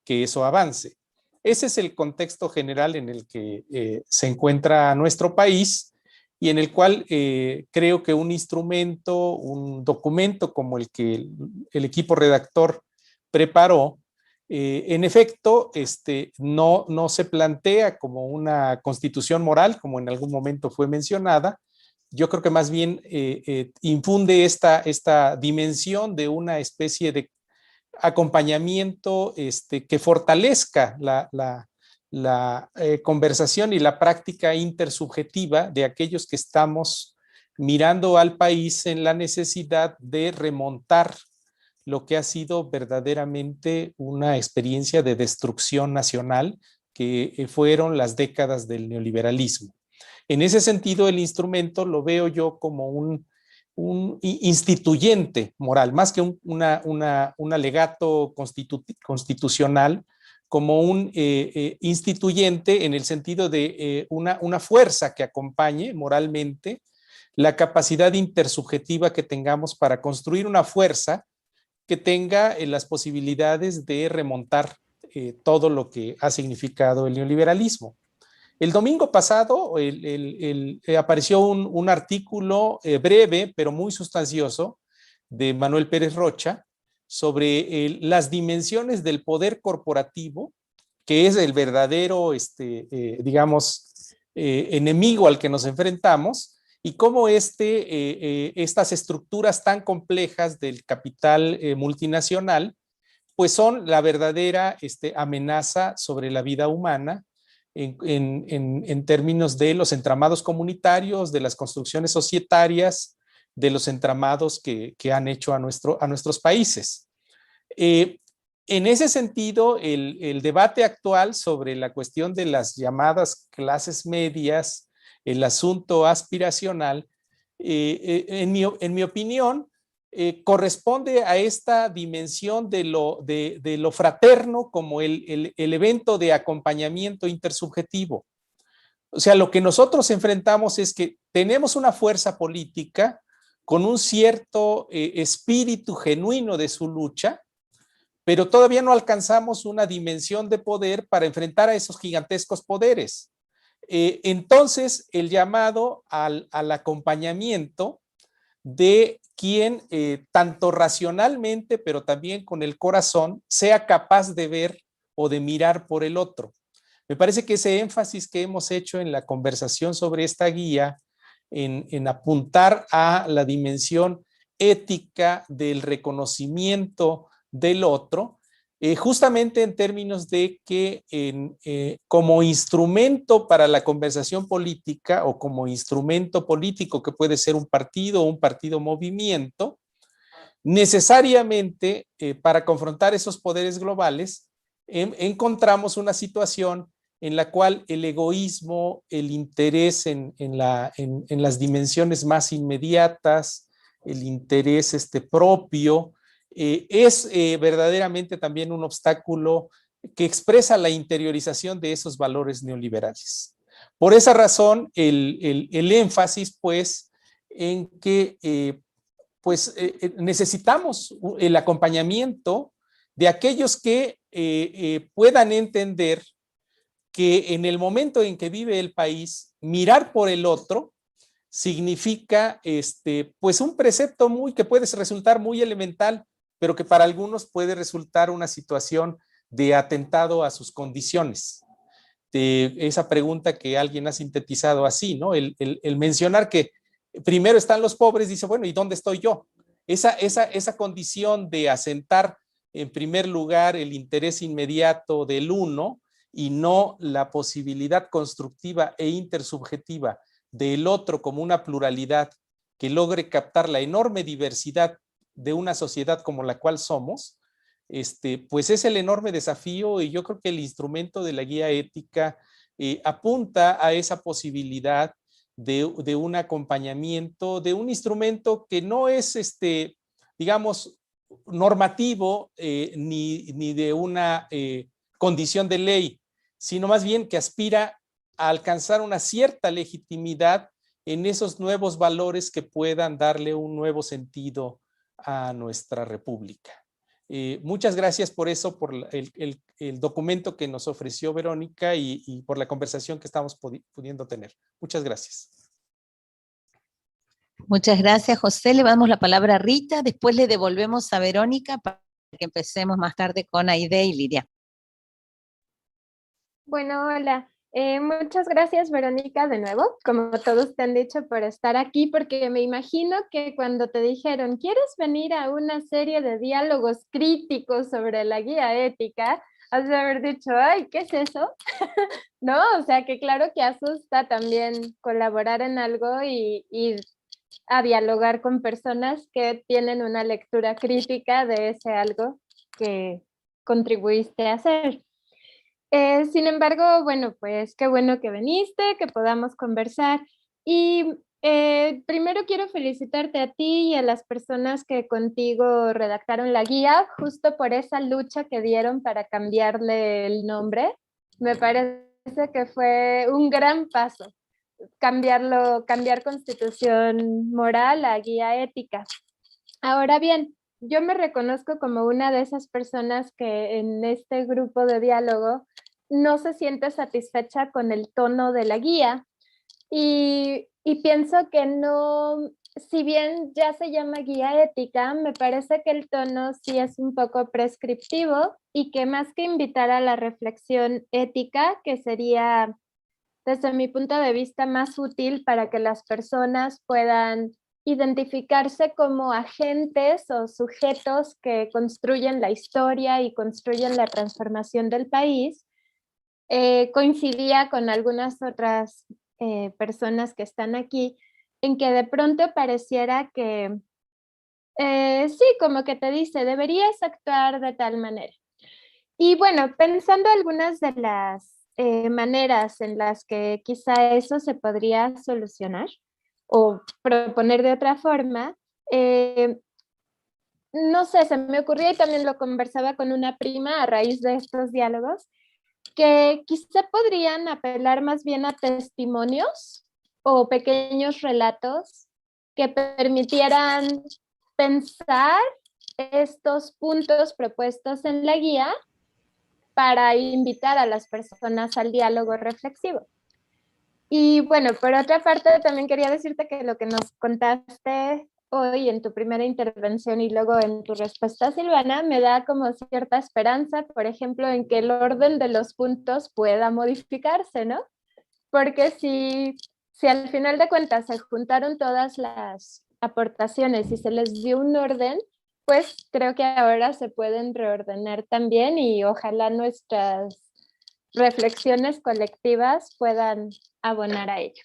que eso avance. Ese es el contexto general en el que se encuentra nuestro país y en el cual creo que un instrumento, un documento como el que el equipo redactor preparó, en efecto, no se plantea como una constitución moral, como en algún momento fue mencionada. Yo creo que más bien infunde esta dimensión de una especie de acompañamiento que fortalezca la conversación y la práctica intersubjetiva de aquellos que estamos mirando al país en la necesidad de remontar lo que ha sido verdaderamente una experiencia de destrucción nacional que fueron las décadas del neoliberalismo. En ese sentido, el instrumento lo veo yo como un instituyente moral, más que un alegato constitucional, como un instituyente en el sentido de una fuerza que acompañe moralmente la capacidad intersubjetiva que tengamos para construir una fuerza que tenga las posibilidades de remontar todo lo que ha significado el neoliberalismo. El domingo pasado apareció un artículo breve, pero muy sustancioso, de Manuel Pérez Rocha sobre las dimensiones del poder corporativo, que es el verdadero, enemigo al que nos enfrentamos, y cómo estas estructuras tan complejas del capital multinacional, pues son la verdadera amenaza sobre la vida humana en términos de los entramados comunitarios, de las construcciones societarias, de los entramados que han hecho a nuestros países. En ese sentido, el debate actual sobre la cuestión de las llamadas clases medias, el asunto aspiracional, en mi opinión, corresponde a esta dimensión de lo fraterno como el evento de acompañamiento intersubjetivo. O sea, lo que nosotros enfrentamos es que tenemos una fuerza política con un cierto espíritu genuino de su lucha, pero todavía no alcanzamos una dimensión de poder para enfrentar a esos gigantescos poderes. Entonces, el llamado al acompañamiento de quien tanto racionalmente, pero también con el corazón, sea capaz de ver o de mirar por el otro. Me parece que ese énfasis que hemos hecho en la conversación sobre esta guía, en apuntar a la dimensión ética del reconocimiento del otro, justamente en términos de que como instrumento para la conversación política o como instrumento político que puede ser un partido movimiento, necesariamente para confrontar esos poderes globales, encontramos una situación en la cual el egoísmo, el interés en las dimensiones más inmediatas, el interés propio, es verdaderamente también un obstáculo que expresa la interiorización de esos valores neoliberales. Por esa razón, el énfasis, pues, en que necesitamos el acompañamiento de aquellos que puedan entender que en el momento en que vive el país, mirar por el otro significa pues un precepto que puede resultar muy elemental, pero que para algunos puede resultar una situación de atentado a sus condiciones. De esa pregunta que alguien ha sintetizado así, ¿no? El mencionar que primero están los pobres, dice, bueno, ¿y dónde estoy yo? Esa condición de asentar en primer lugar el interés inmediato del uno y no la posibilidad constructiva e intersubjetiva del otro como una pluralidad que logre captar la enorme diversidad de una sociedad como la cual somos, pues es el enorme desafío, y yo creo que el instrumento de la guía ética apunta a esa posibilidad de un acompañamiento, de un instrumento que no es, digamos, normativo ni de una condición de ley, sino más bien que aspira a alcanzar una cierta legitimidad en esos nuevos valores que puedan darle un nuevo sentido a nuestra república. Muchas gracias por eso, por el documento que nos ofreció Verónica y por la conversación que estamos pudiendo tener. Muchas gracias. Muchas gracias, José. Le damos la palabra a Rita, después le devolvemos a Verónica para que empecemos más tarde con Aide y Lidia. Bueno, hola. Muchas gracias, Verónica, de nuevo, como todos te han dicho, por estar aquí, porque me imagino que cuando te dijeron, ¿quieres venir a una serie de diálogos críticos sobre la guía ética? Has de haber dicho, ay, ¿qué es eso? ¿No? O sea, que claro que asusta también colaborar en algo y a dialogar con personas que tienen una lectura crítica de ese algo que contribuiste a hacer. Sin embargo, bueno, pues qué bueno que viniste, que podamos conversar. Y primero quiero felicitarte a ti y a las personas que contigo redactaron la guía, justo por esa lucha que dieron para cambiarle el nombre. Me parece que fue un gran paso, cambiar Constitución Moral a guía ética. Ahora bien, yo me reconozco como una de esas personas que en este grupo de diálogo no se siente satisfecha con el tono de la guía y pienso que no, si bien ya se llama guía ética, me parece que el tono sí es un poco prescriptivo y que más que invitar a la reflexión ética, que sería desde mi punto de vista más útil para que las personas puedan identificarse como agentes o sujetos que construyen la historia y construyen la transformación del país, coincidía con algunas otras personas que están aquí, en que de pronto pareciera que, sí, como que te dice, deberías actuar de tal manera. Y bueno, pensando algunas de las maneras en las que quizá eso se podría solucionar o proponer de otra forma, no sé, se me ocurrió y también lo conversaba con una prima a raíz de estos diálogos, que quizá podrían apelar más bien a testimonios o pequeños relatos que permitieran pensar estos puntos propuestos en la guía para invitar a las personas al diálogo reflexivo. Y bueno, por otra parte, también quería decirte que lo que nos contaste hoy en tu primera intervención y luego en tu respuesta, Silvana, me da como cierta esperanza, por ejemplo, en que el orden de los puntos pueda modificarse, ¿no? Porque si al final de cuentas se juntaron todas las aportaciones y se les dio un orden, pues creo que ahora se pueden reordenar también y ojalá nuestras reflexiones colectivas puedan abonar a ello.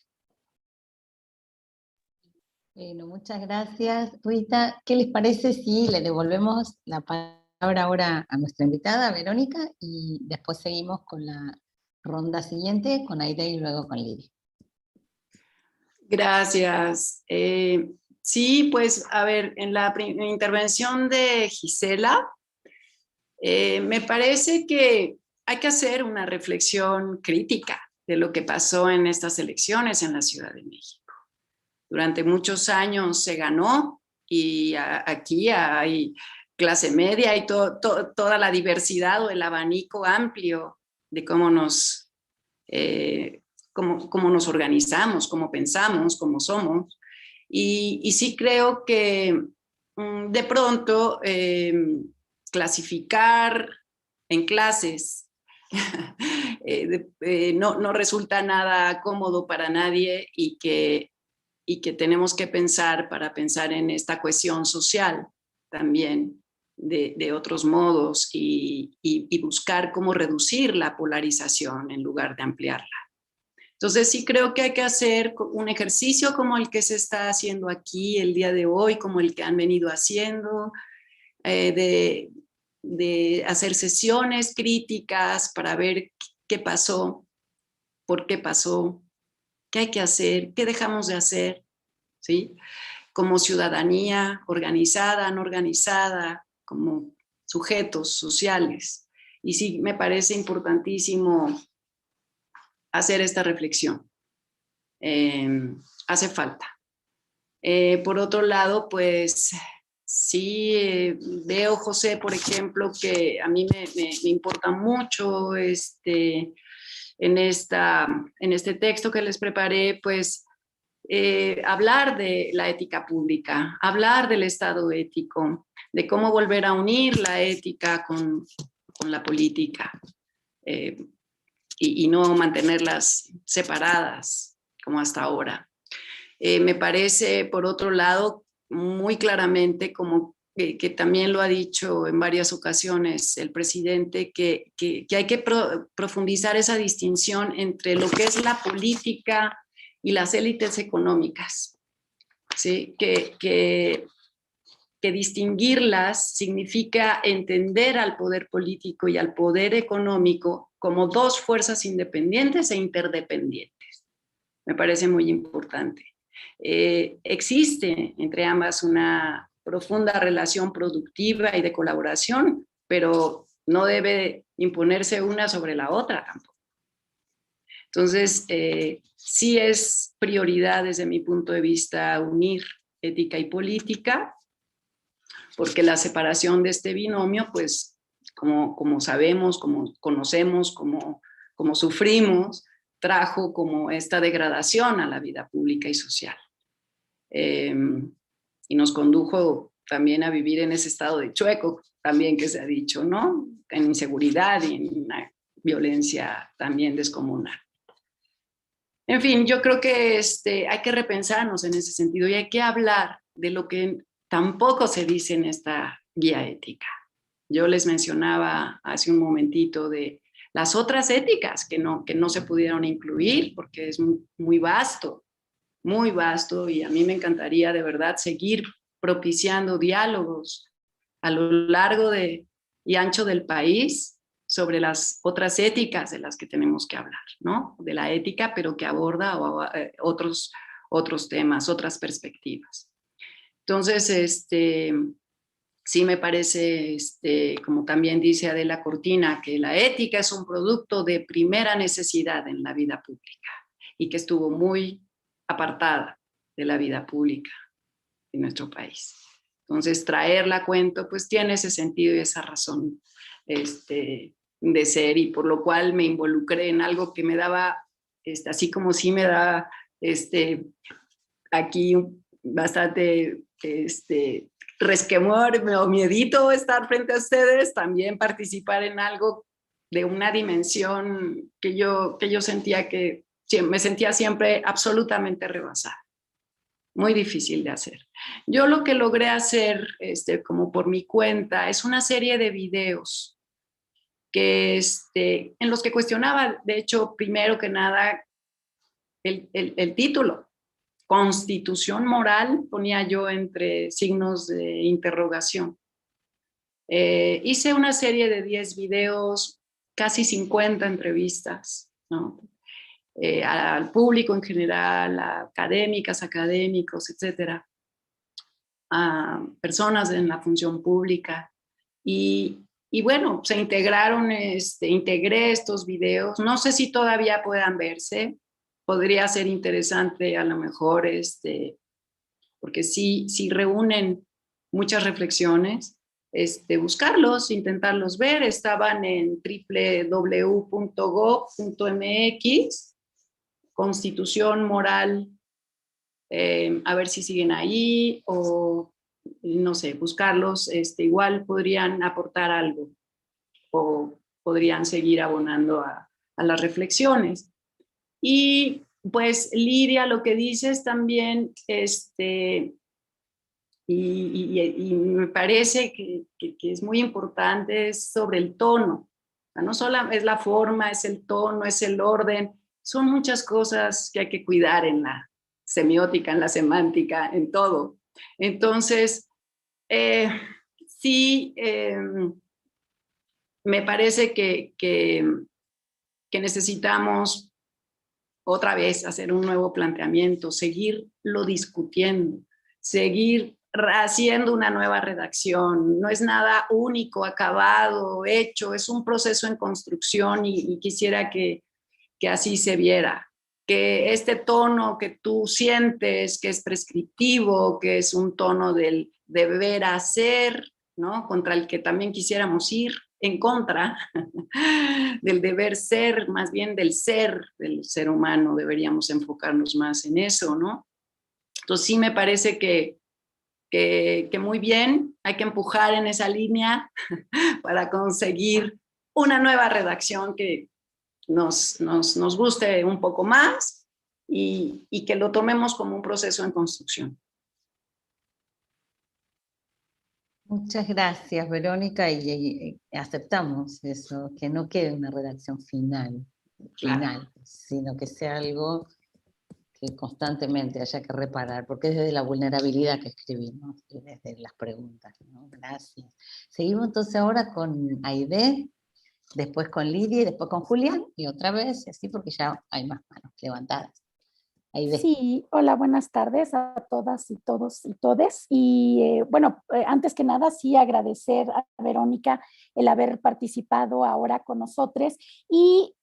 Bueno, muchas gracias, Rita. ¿Qué les parece si le devolvemos la palabra ahora a nuestra invitada, Verónica, y después seguimos con la ronda siguiente, con Aide y luego con Lidia? Gracias. Sí, pues a ver, en la intervención de Gisela, me parece que hay que hacer una reflexión crítica de lo que pasó en estas elecciones en la Ciudad de México. Durante muchos años se ganó y aquí hay clase media y toda la diversidad o el abanico amplio de cómo nos organizamos, cómo pensamos, cómo somos. Y sí creo que de pronto clasificar en clases no resulta nada cómodo para nadie y que tenemos que pensar para pensar en esta cohesión social también de otros modos y buscar cómo reducir la polarización en lugar de ampliarla. Entonces sí creo que hay que hacer un ejercicio como el que se está haciendo aquí el día de hoy, como el que han venido haciendo, de hacer sesiones críticas para ver qué pasó, por qué pasó, qué hay que hacer, qué dejamos de hacer, ¿sí? Como ciudadanía organizada, no organizada, como sujetos sociales. Y sí, me parece importantísimo hacer esta reflexión. Hace falta. Por otro lado, pues sí, veo, José, por ejemplo, que a mí me importa mucho en este texto que les preparé, pues hablar de la ética pública, hablar del Estado ético, de cómo volver a unir la ética con la política y no mantenerlas separadas como hasta ahora. Me parece, por otro lado, muy claramente, como que también lo ha dicho en varias ocasiones el presidente, que hay que profundizar esa distinción entre lo que es la política y las élites económicas, ¿sí? Que distinguirlas significa entender al poder político y al poder económico como dos fuerzas independientes e interdependientes. Me parece muy importante. Existe entre ambas una profunda relación productiva y de colaboración, pero no debe imponerse una sobre la otra tampoco. Entonces, sí es prioridad desde mi punto de vista unir ética y política, porque la separación de este binomio, pues, como sabemos, como conocemos, como sufrimos, trajo como esta degradación a la vida pública y social. Y nos condujo también a vivir en ese estado de chueco, también que se ha dicho, ¿no? En inseguridad y en una violencia también descomunal. En fin, yo creo que hay que repensarnos en ese sentido y hay que hablar de lo que tampoco se dice en esta guía ética. Yo les mencionaba hace un momentito de las otras éticas que no se pudieron incluir porque es muy vasto y a mí me encantaría de verdad seguir propiciando diálogos a lo largo y ancho del país sobre las otras éticas de las que tenemos que hablar, ¿no? De la ética, pero que aborda otros temas, otras perspectivas. Entonces, sí me parece, como también dice Adela Cortina, que la ética es un producto de primera necesidad en la vida pública y que estuvo muy apartada de la vida pública de nuestro país. Entonces, traerla a cuento, pues tiene ese sentido y esa razón de ser, y por lo cual me involucré en algo que me daba, así como sí me da aquí bastante resquemor o miedito estar frente a ustedes, también participar en algo de una dimensión que yo sentía que me sentía siempre absolutamente rebasada. Muy difícil de hacer. Yo lo que logré hacer, como por mi cuenta, es una serie de videos que, en los que cuestionaba, de hecho, primero que nada, el título. Constitución moral, ponía yo entre signos de interrogación. Hice una serie de 10 videos, casi 50 entrevistas, ¿no? Al público en general, a académicas, académicos, etcétera, a personas en la función pública. Y bueno, se integraron, integré estos videos. No sé si todavía puedan verse. Podría ser interesante a lo mejor, porque sí reúnen muchas reflexiones. Buscarlos, intentarlos ver. Estaban en www.gov.mx, Constitución Moral, a ver si siguen ahí, o no sé, buscarlos, igual podrían aportar algo o podrían seguir abonando a las reflexiones. Y pues Lidia, lo que dices también, y me parece que es muy importante, es sobre el tono. O sea, no solo es la forma, es el tono, es el orden, son muchas cosas que hay que cuidar en la semiótica, en la semántica, en todo. Entonces, sí, me parece que necesitamos otra vez hacer un nuevo planteamiento, seguirlo discutiendo, seguir haciendo una nueva redacción. No es nada único, acabado, hecho, es un proceso en construcción y quisiera que así se viera. Que este tono que tú sientes, que es prescriptivo, que es un tono del deber hacer, ¿no? Contra el que también quisiéramos ir, en contra del deber ser, más bien del ser humano, deberíamos enfocarnos más en eso, ¿no? Entonces sí me parece que muy bien, hay que empujar en esa línea para conseguir una nueva redacción que nos guste un poco más y que lo tomemos como un proceso en construcción. Muchas gracias, Verónica, y aceptamos eso, que no quede una redacción final, Claro. sino que sea algo que constantemente haya que reparar, porque es desde la vulnerabilidad que escribimos y desde las preguntas, ¿no? Gracias. Seguimos entonces ahora con Aide, después con Lidia y después con Julián, y otra vez, y así porque ya hay más manos levantadas. Aide. Sí, hola, buenas tardes a todas y todos y todes. Y antes que nada, sí agradecer a Verónica el haber participado ahora con nosotros y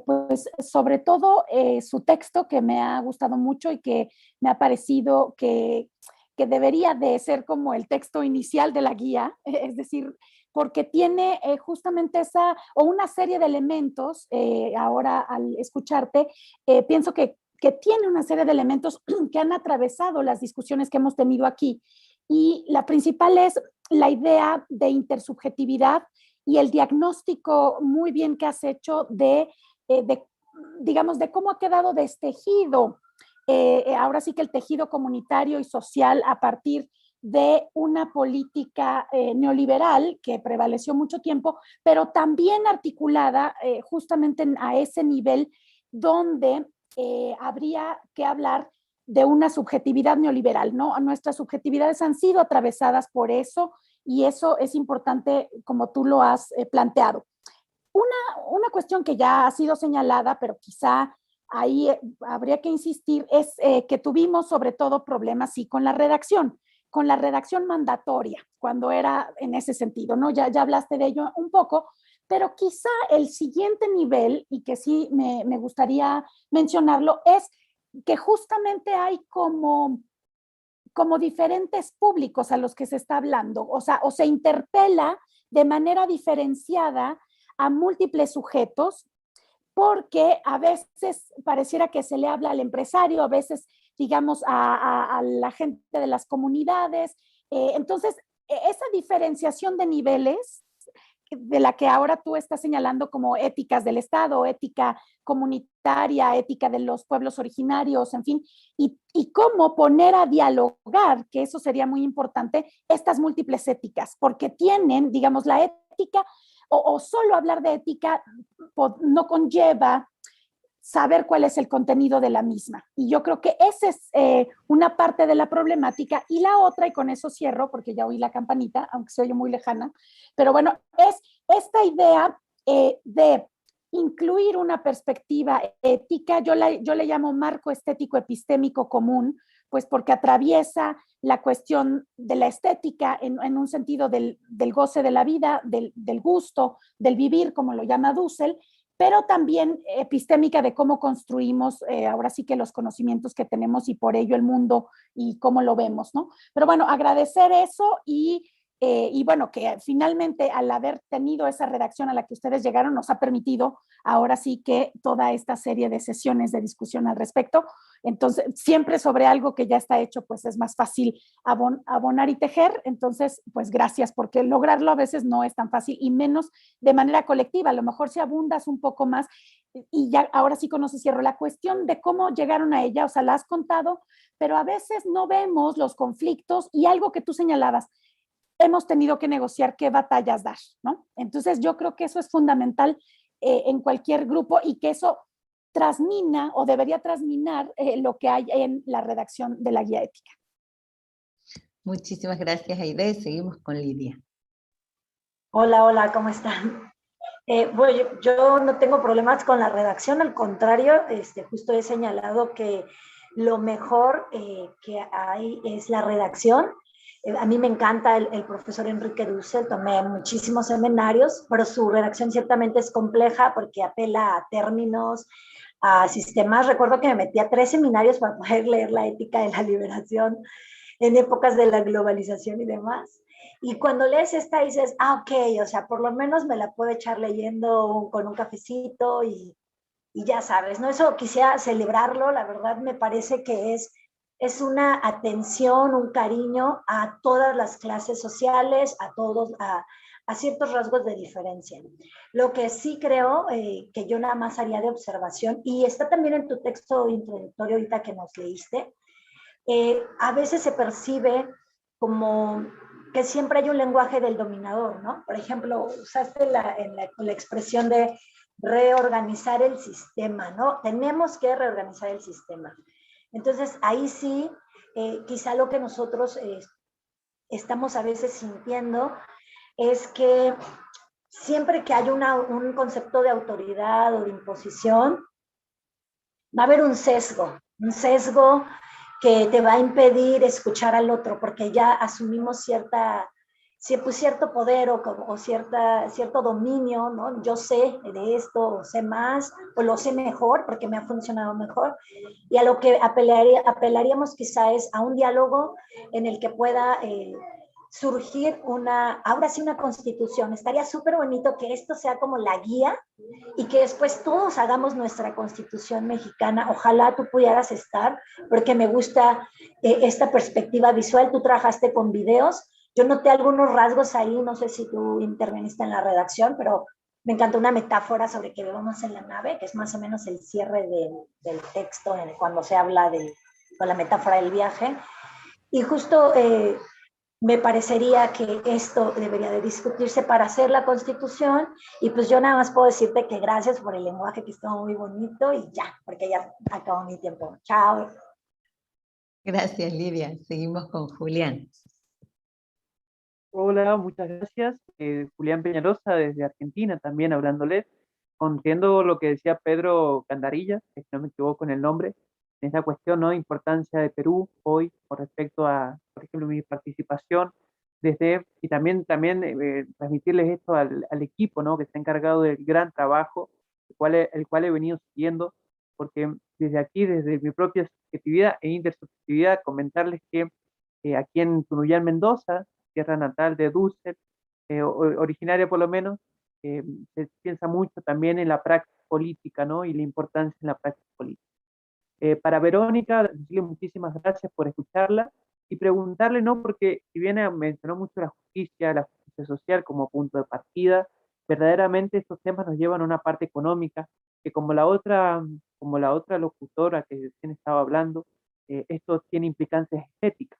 pues sobre todo su texto que me ha gustado mucho y que me ha parecido que debería de ser como el texto inicial de la guía, es decir, porque tiene justamente esa o una serie de elementos, ahora al escucharte, pienso que tiene una serie de elementos que han atravesado las discusiones que hemos tenido aquí. Y la principal es la idea de intersubjetividad y el diagnóstico muy bien que has hecho digamos, de cómo ha quedado destejido ahora sí que el tejido comunitario y social a partir de una política neoliberal que prevaleció mucho tiempo, pero también articulada justamente a ese nivel donde habría que hablar de una subjetividad neoliberal, ¿no? Nuestras subjetividades han sido atravesadas por eso y eso es importante como tú lo has planteado. Una cuestión que ya ha sido señalada, pero quizá ahí habría que insistir, es que tuvimos sobre todo problemas, sí, con la redacción mandatoria, cuando era en ese sentido, ¿no? Ya hablaste de ello un poco, pero quizá el siguiente nivel, y que sí me gustaría mencionarlo, es que justamente hay como diferentes públicos a los que se está hablando, o sea, o se interpela de manera diferenciada a múltiples sujetos, porque a veces pareciera que se le habla al empresario, a veces, digamos, a la gente de las comunidades. Entonces, esa diferenciación de niveles de la que ahora tú estás señalando como éticas del Estado, ética comunitaria, ética de los pueblos originarios, en fin, y cómo poner a dialogar, que eso sería muy importante, estas múltiples éticas, porque tienen, digamos, la ética, o solo hablar de ética no conlleva saber cuál es el contenido de la misma. Y yo creo que esa es una parte de la problemática. Y la otra, y con eso cierro, porque ya oí la campanita, aunque se oye muy lejana, pero bueno, es esta idea de incluir una perspectiva ética, yo le llamo marco estético epistémico común, pues porque atraviesa la cuestión de la estética en un sentido del goce de la vida, del gusto, del vivir, como lo llama Dussel, pero también epistémica de cómo construimos ahora sí que los conocimientos que tenemos y por ello el mundo y cómo lo vemos, ¿no? Pero bueno, agradecer eso y bueno, que finalmente al haber tenido esa redacción a la que ustedes llegaron nos ha permitido ahora sí que toda esta serie de sesiones de discusión al respecto. Entonces, siempre sobre algo que ya está hecho, pues es más fácil abonar y tejer. Entonces, pues gracias, porque lograrlo a veces no es tan fácil y menos de manera colectiva. A lo mejor si abundas un poco más y ya ahora sí con eso cierro la cuestión de cómo llegaron a ella, o sea, la has contado, pero a veces no vemos los conflictos y algo que tú señalabas, hemos tenido que negociar qué batallas dar, ¿no? Entonces yo creo que eso es fundamental en cualquier grupo y que eso transmina o debería transminar lo que hay en la redacción de la guía ética. Muchísimas gracias, Aide. Seguimos con Lidia. Hola, ¿cómo están? Bueno, yo no tengo problemas con la redacción, al contrario, justo he señalado que lo mejor que hay es la redacción. A mí me encanta el profesor Enrique Dussel, tomé muchísimos seminarios, pero su redacción ciertamente es compleja porque apela a términos, a sistemas. Recuerdo que me metí a 3 seminarios para poder leer la ética de la liberación en épocas de la globalización y demás. Y cuando lees esta dices, ok, o sea, por lo menos me la puedo echar leyendo con un cafecito y ya sabes, ¿no? Eso quisiera celebrarlo, la verdad me parece que es una atención, un cariño a todas las clases sociales, a todos, a ciertos rasgos de diferencia. Lo que sí creo que yo nada más haría de observación, y está también en tu texto introductorio ahorita que nos leíste, a veces se percibe como que siempre hay un lenguaje del dominador, ¿no? Por ejemplo, usaste la expresión de reorganizar el sistema, ¿no? Tenemos que reorganizar el sistema. Entonces, ahí sí, quizá lo que nosotros estamos a veces sintiendo es que siempre que hay un concepto de autoridad o de imposición, va a haber un sesgo que te va a impedir escuchar al otro, porque ya asumimos cierto poder o cierto dominio, ¿no? Yo sé de esto, o sé más, o lo sé mejor, porque me ha funcionado mejor, y a lo que apelaríamos quizá es a un diálogo en el que pueda surgir ahora sí una constitución. Estaría súper bonito que esto sea como la guía y que después todos hagamos nuestra constitución mexicana. Ojalá tú pudieras estar, porque me gusta esta perspectiva visual. Tú trabajaste con videos. Yo noté algunos rasgos ahí, no sé si tú interveniste en la redacción, pero me encantó una metáfora sobre que vivamos en la nave, que es más o menos el cierre del texto cuando se habla con la metáfora del viaje. Y justo me parecería que esto debería de discutirse para hacer la Constitución, y pues yo nada más puedo decirte que gracias por el lenguaje, que estuvo muy bonito, y ya, porque ya acabó mi tiempo. Chao. Gracias, Lidia. Seguimos con Julián. Hola, muchas gracias. Julián Peñalosa desde Argentina, también hablándoles, contiendo lo que decía Pedro Candarilla, si no me equivoco en el nombre, en esa cuestión, ¿no? Importancia de Perú hoy con respecto a, por ejemplo, mi participación y también transmitirles esto al equipo, ¿no? Que está encargado del gran trabajo, el cual he venido siguiendo, porque desde aquí, desde mi propia subjetividad e intersubjetividad, comentarles que aquí en Tunuyán, Mendoza, tierra natal de Dussel, originaria por lo menos, se piensa mucho también en la práctica política, ¿no? Y la importancia en la práctica política. Para Verónica, decirle muchísimas gracias por escucharla y preguntarle, ¿no? Porque si bien mencionó mucho la justicia social como punto de partida, verdaderamente estos temas nos llevan a una parte económica, que como la otra locutora que recién estaba hablando, esto tiene implicancias estéticas.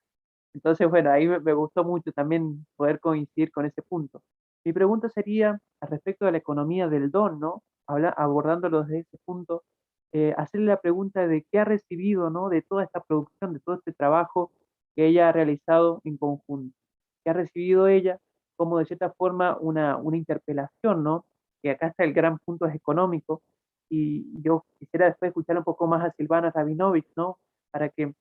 Entonces, bueno, ahí me gustó mucho también poder coincidir con ese punto. Mi pregunta sería, al respecto de la economía del don, ¿no? Abordándolo desde ese punto, hacerle la pregunta de qué ha recibido, ¿no? De toda esta producción, de todo este trabajo que ella ha realizado en conjunto. ¿Qué ha recibido ella? Como de cierta forma una interpelación, ¿no? Que acá está el gran punto es económico, y yo quisiera después escuchar un poco más a Silvana Rabinovich, ¿no? Para que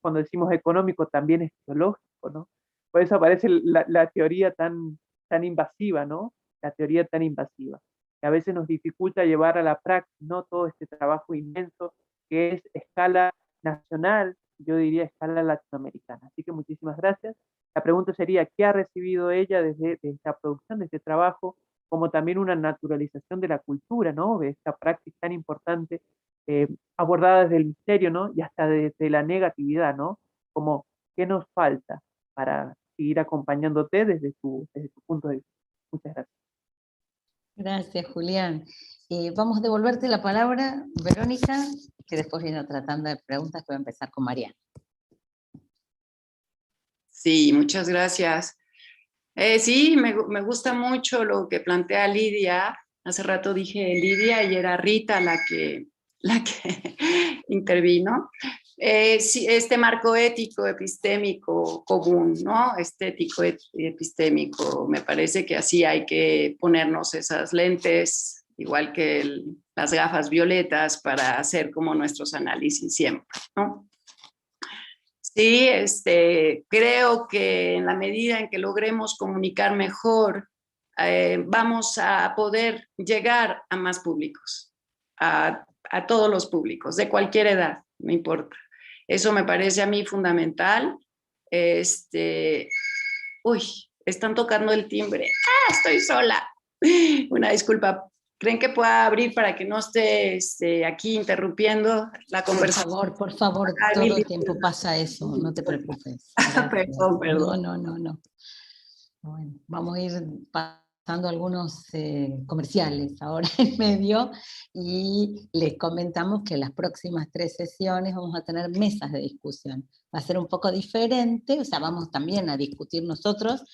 cuando decimos económico también es teológico, ¿no? Por eso aparece la teoría tan invasiva, ¿no? La teoría tan invasiva, que a veces nos dificulta llevar a la práctica, ¿no? Todo este trabajo inmenso que es escala nacional, yo diría escala latinoamericana. Así que muchísimas gracias. La pregunta sería, ¿qué ha recibido ella desde esta producción, de este trabajo, como también una naturalización de la cultura, ¿no? De esta práctica tan importante, abordada desde el misterio, ¿no? Y hasta desde la negatividad, ¿no? Como, ¿qué nos falta para seguir acompañándote desde tu punto de vista? Muchas gracias. Gracias, Julián. Vamos a devolverte la palabra, Verónica, que después viene otra tanda de preguntas que voy a empezar con Mariana. Sí, muchas gracias. Sí, me gusta mucho lo que plantea Lidia. Hace rato dije Lidia y era Rita la que intervino. Sí, este marco ético, epistémico común, ¿no? Estético, epistémico. Me parece que así hay que ponernos esas lentes, igual que las gafas violetas, para hacer como nuestros análisis siempre, ¿no? Sí, creo que en la medida en que logremos comunicar mejor, vamos a poder llegar a más públicos, a todos los públicos, de cualquier edad, no importa. Eso me parece a mí fundamental. Uy, están tocando el timbre. ¡Ah, estoy sola! Una disculpa. ¿Creen que pueda abrir para que no esté aquí interrumpiendo la conversación? Por favor, todo el tiempo pasa eso, no te preocupes. Perdón. No. Bueno, vamos a ir pasando algunos comerciales ahora en medio y les comentamos que las próximas 3 sesiones vamos a tener mesas de discusión. Va a ser un poco diferente, o sea, vamos también a discutir nosotros,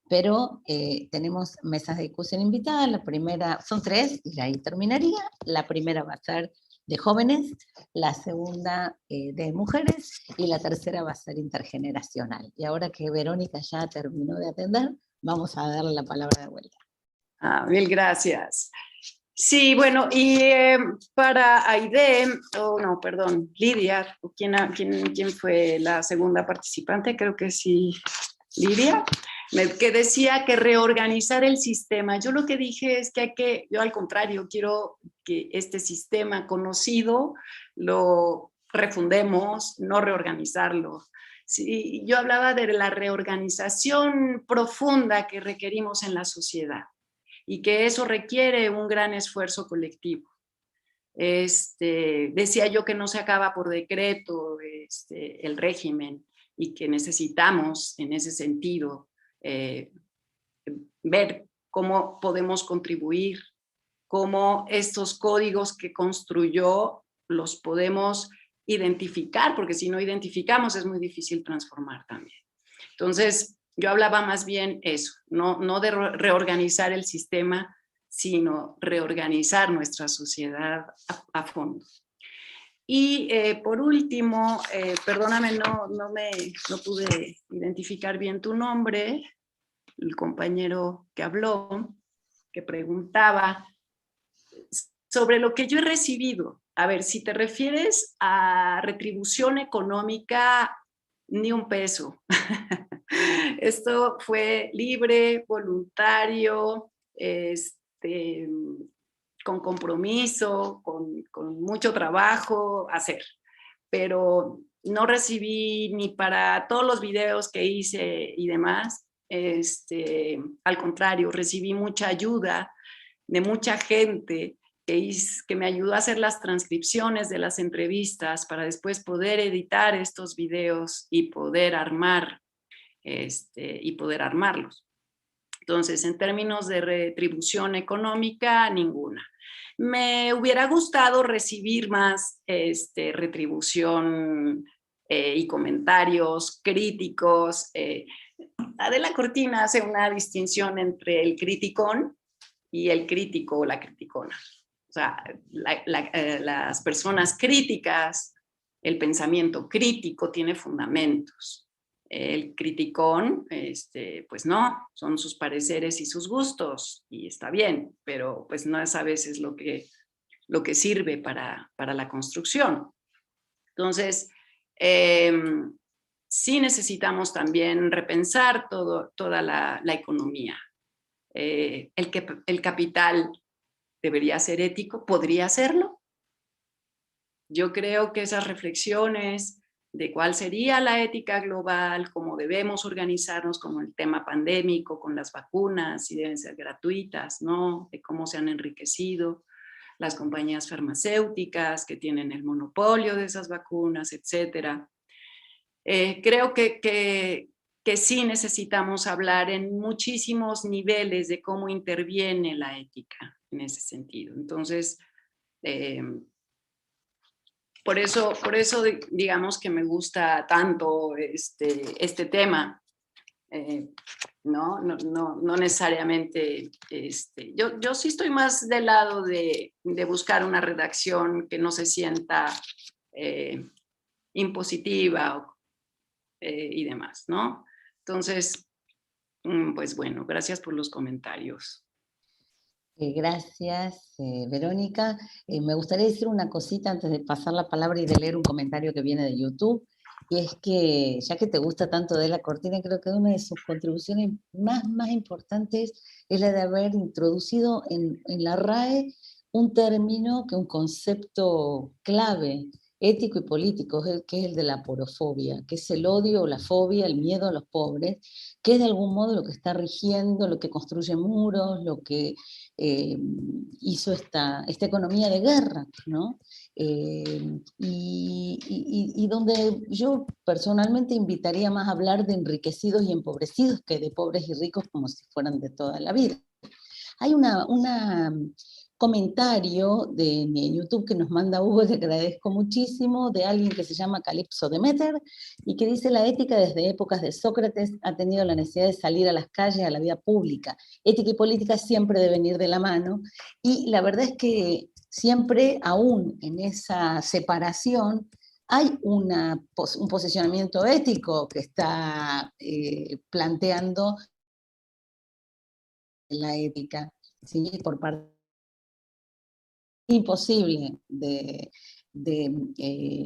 pero tenemos mesas de discusión invitadas. La primera, son 3 y ahí terminaría. La primera va a ser de jóvenes, la segunda de mujeres y la tercera va a ser intergeneracional. Y ahora que Verónica ya terminó de atender, vamos a darle la palabra de vuelta. Mil gracias. Sí, bueno, y para Aide, Lidia, ¿quién fue la segunda participante? Creo que sí, Lidia, que decía que reorganizar el sistema. Yo lo que dije es que yo al contrario, quiero que este sistema conocido lo refundemos, no reorganizarlo. Sí, yo hablaba de la reorganización profunda que requerimos en la sociedad y que eso requiere un gran esfuerzo colectivo. Decía yo que no se acaba por decreto el régimen y que necesitamos en ese sentido ver cómo podemos contribuir, cómo estos códigos que construyó los podemos identificar, porque si no identificamos es muy difícil transformar también. Entonces, yo hablaba más bien eso, no de reorganizar el sistema, sino reorganizar nuestra sociedad a fondo. Y por último, perdóname, no pude identificar bien tu nombre, el compañero que habló, que preguntaba sobre lo que yo he recibido. A ver, si te refieres a retribución económica, ni un peso. Esto fue libre, voluntario, con compromiso, con mucho trabajo hacer. Pero no recibí ni para todos los videos que hice y demás. Al contrario, recibí mucha ayuda de mucha gente que me ayudó a hacer las transcripciones de las entrevistas para después poder editar estos videos y poder armarlos. Entonces, en términos de retribución económica, ninguna. Me hubiera gustado recibir más retribución y comentarios críticos. Adela Cortina hace una distinción entre el criticón y el crítico o la criticona. O sea, las personas críticas, el pensamiento crítico tiene fundamentos. El criticón, pues no, son sus pareceres y sus gustos, y está bien, pero pues no es a veces lo que sirve para la construcción. Entonces, sí necesitamos también repensar toda la economía. El capital debería ser ético, ¿podría serlo? Yo creo que esas reflexiones de cuál sería la ética global, cómo debemos organizarnos con el tema pandémico, con las vacunas, si deben ser gratuitas, ¿no? De cómo se han enriquecido las compañías farmacéuticas que tienen el monopolio de esas vacunas, etcétera. Creo que sí necesitamos hablar en muchísimos niveles de cómo interviene la ética en ese sentido. Entonces, por eso digamos que me gusta tanto este tema. No necesariamente, yo sí estoy más del lado de buscar una redacción que no se sienta impositiva y demás, ¿no? Entonces, pues bueno, gracias por los comentarios. Gracias, Verónica. Me gustaría decir una cosita antes de pasar la palabra y de leer un comentario que viene de YouTube. y es que, ya que te gusta tanto de la Cortina, creo que una de sus contribuciones más importantes es la de haber introducido en la RAE un término, un concepto clave, ético y político, que es el de la porofobia, que es el odio o la fobia, el miedo a los pobres, que es de algún modo lo que está rigiendo, lo que construye muros, lo que hizo esta economía de guerra, ¿no? Y donde yo personalmente invitaría más a hablar de enriquecidos y empobrecidos que de pobres y ricos como si fueran de toda la vida. Hay un comentario en YouTube que nos manda Hugo, le agradezco muchísimo, de alguien que se llama Calipso Demeter, y que dice: la ética desde épocas de Sócrates ha tenido la necesidad de salir a las calles, a la vida pública. Ética y política siempre deben ir de la mano, y la verdad es que siempre, aún en esa separación, hay un posicionamiento ético que está planteando la ética, ¿sí? Por parte imposible de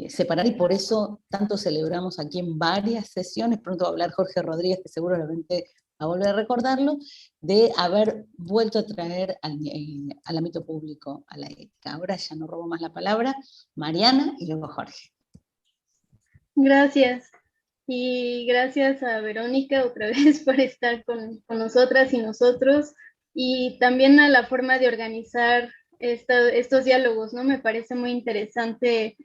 separar, y por eso tanto celebramos aquí en varias sesiones, pronto va a hablar Jorge Rodríguez, que seguramente va a volver a recordarlo, de haber vuelto a traer al ámbito público a la ética. Ahora ya no robo más la palabra, Mariana y luego Jorge. Gracias. Y gracias a Verónica otra vez por estar con nosotras y nosotros, y también a la forma de organizar estos diálogos, ¿no? Me parece muy interesante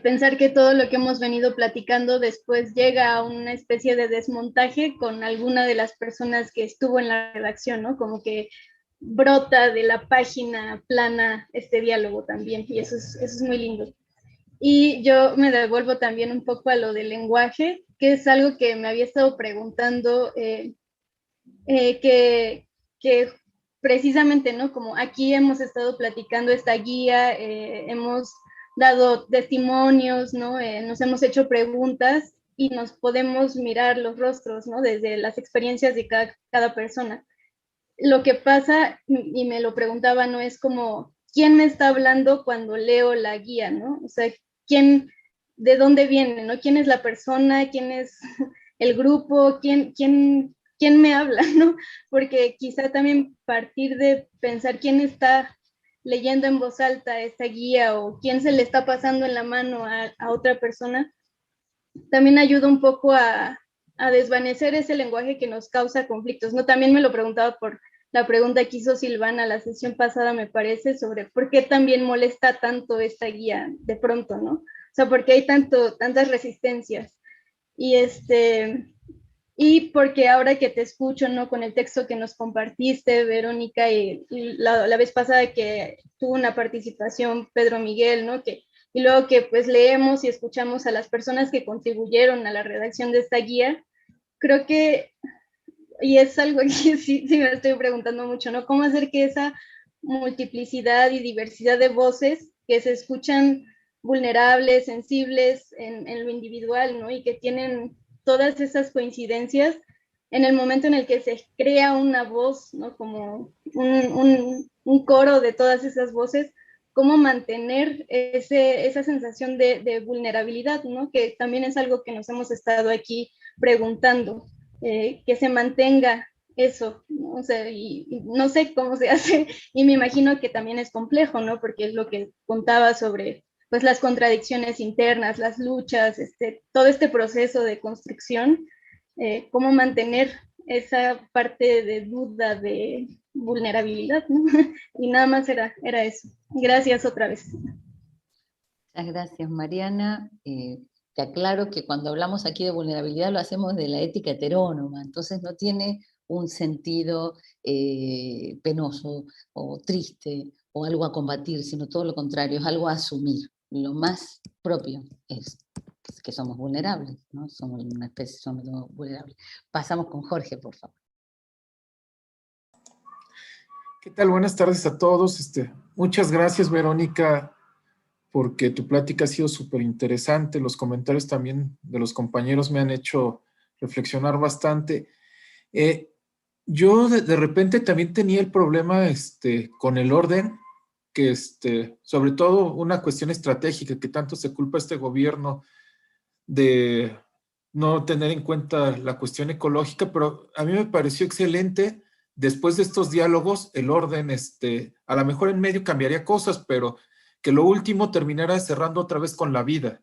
pensar que todo lo que hemos venido platicando después llega a una especie de desmontaje con alguna de las personas que estuvo en la redacción, ¿no? Como que brota de la página plana este diálogo también, y eso es muy lindo. Y yo me devuelvo también un poco a lo del lenguaje, que es algo que me había estado preguntando, que precisamente, ¿no? Como aquí hemos estado platicando esta guía, hemos dado testimonios, ¿no? Nos hemos hecho preguntas y nos podemos mirar los rostros, ¿no? Desde las experiencias de cada persona. Lo que pasa, y me lo preguntaba, no es como, ¿quién me está hablando cuando leo la guía, ¿no? O sea, ¿quién, de dónde viene, ¿no? ¿Quién es la persona? ¿Quién es el grupo? ¿Quién me habla, ¿no? Porque quizá también partir de pensar quién está leyendo en voz alta esta guía o quién se le está pasando en la mano a otra persona, también ayuda un poco a desvanecer ese lenguaje que nos causa conflictos, ¿no? También me lo preguntaba por la pregunta que hizo Silvana la sesión pasada, me parece, sobre por qué también molesta tanto esta guía de pronto, ¿no? O sea, por qué hay tantas resistencias. Y porque ahora que te escucho, ¿no? Con el texto que nos compartiste, Verónica, y la vez pasada que tuvo una participación Pedro Miguel, ¿no? Y luego que pues leemos y escuchamos a las personas que contribuyeron a la redacción de esta guía, creo que, y es algo que sí me estoy preguntando mucho, ¿no? ¿Cómo hacer que esa multiplicidad y diversidad de voces que se escuchan vulnerables, sensibles en lo individual, ¿no? Y que tienen todas esas coincidencias, en el momento en el que se crea una voz, ¿no? Como un coro de todas esas voces, cómo mantener esa sensación de vulnerabilidad, ¿no? Que también es algo que nos hemos estado aquí preguntando, que se mantenga eso, ¿no? O sea, y no sé cómo se hace, y me imagino que también es complejo, ¿no? Porque es lo que contaba sobre pues las contradicciones internas, las luchas, todo este proceso de construcción, cómo mantener esa parte de duda, de vulnerabilidad, ¿no? Y nada más era eso. Gracias otra vez. Muchas gracias, Mariana. Te aclaro que cuando hablamos aquí de vulnerabilidad lo hacemos de la ética heterónoma, entonces no tiene un sentido penoso o triste o algo a combatir, sino todo lo contrario, es algo a asumir. Lo más propio es que somos vulnerables, ¿no? Somos una especie, somos vulnerables. Pasamos con Jorge, por favor. ¿Qué tal? Buenas tardes a todos. Muchas gracias, Verónica, porque tu plática ha sido súper interesante. Los comentarios también de los compañeros me han hecho reflexionar bastante. Yo de repente también tenía el problema con el orden, que sobre todo una cuestión estratégica que tanto se culpa a este gobierno de no tener en cuenta la cuestión ecológica, pero a mí me pareció excelente. Después de estos diálogos, el orden, a lo mejor en medio cambiaría cosas, pero que lo último terminara cerrando otra vez con la vida.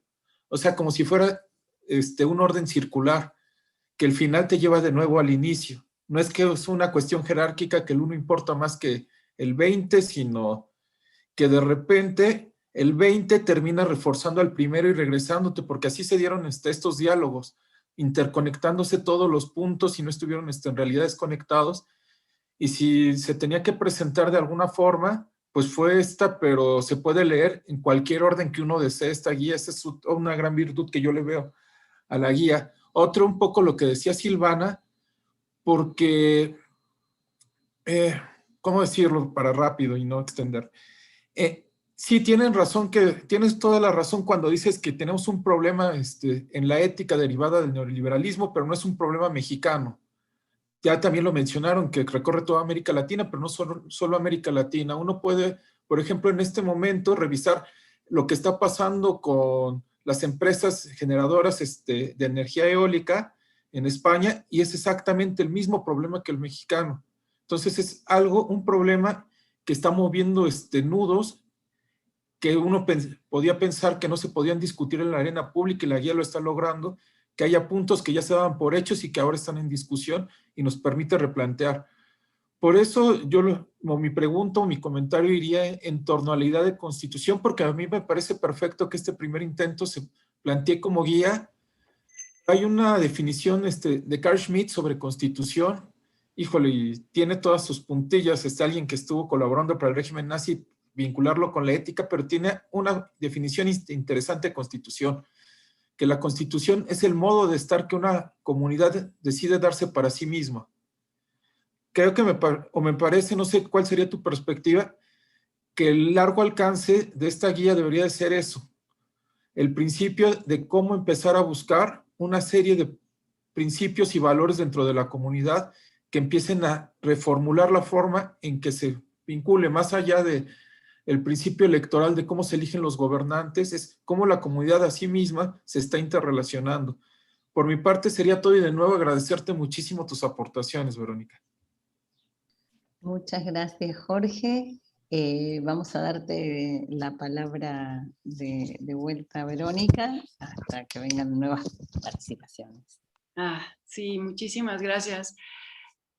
O sea, como si fuera un orden circular, que el final te lleva de nuevo al inicio. No es que es una cuestión jerárquica que el uno importa más que el 20, sino que de repente el 20 termina reforzando al primero y regresándote, porque así se dieron estos diálogos, interconectándose todos los puntos y no estuvieron en realidad desconectados. Y si se tenía que presentar de alguna forma, pues fue esta, pero se puede leer en cualquier orden que uno desee esta guía. Esa es una gran virtud que yo le veo a la guía. Otro un poco lo que decía Silvana, porque, ¿cómo decirlo para rápido y no extender? Sí, tienes toda la razón cuando dices que tenemos un problema en la ética derivada del neoliberalismo, pero no es un problema mexicano. Ya también lo mencionaron, que recorre toda América Latina, pero no solo América Latina. Uno puede, por ejemplo, en este momento revisar lo que está pasando con las empresas generadoras de energía eólica en España, y es exactamente el mismo problema que el mexicano. Entonces es un problema que está moviendo nudos que uno podía pensar que no se podían discutir en la arena pública, y la guía lo está logrando, que haya puntos que ya se daban por hechos y que ahora están en discusión y nos permite replantear. Por eso mi pregunta o mi comentario iría en torno a la idea de constitución, porque a mí me parece perfecto que este primer intento se plantee como guía. Hay una definición de Carl Schmitt sobre constitución, híjole, y tiene todas sus puntillas. Alguien que estuvo colaborando para el régimen nazi, vincularlo con la ética, pero tiene una definición interesante de constitución, que la constitución es el modo de estar que una comunidad decide darse para sí misma. Creo que me parece, no sé cuál sería tu perspectiva, que el largo alcance de esta guía debería de ser eso, el principio de cómo empezar a buscar una serie de principios y valores dentro de la comunidad que empiecen a reformular la forma en que se vincule, más allá de el principio electoral de cómo se eligen los gobernantes, es cómo la comunidad a sí misma se está interrelacionando. Por mi parte sería todo, y de nuevo agradecerte muchísimo tus aportaciones, Verónica. Muchas gracias, Jorge. Vamos a darte la palabra de vuelta, Verónica, hasta que vengan nuevas participaciones. Sí, muchísimas gracias.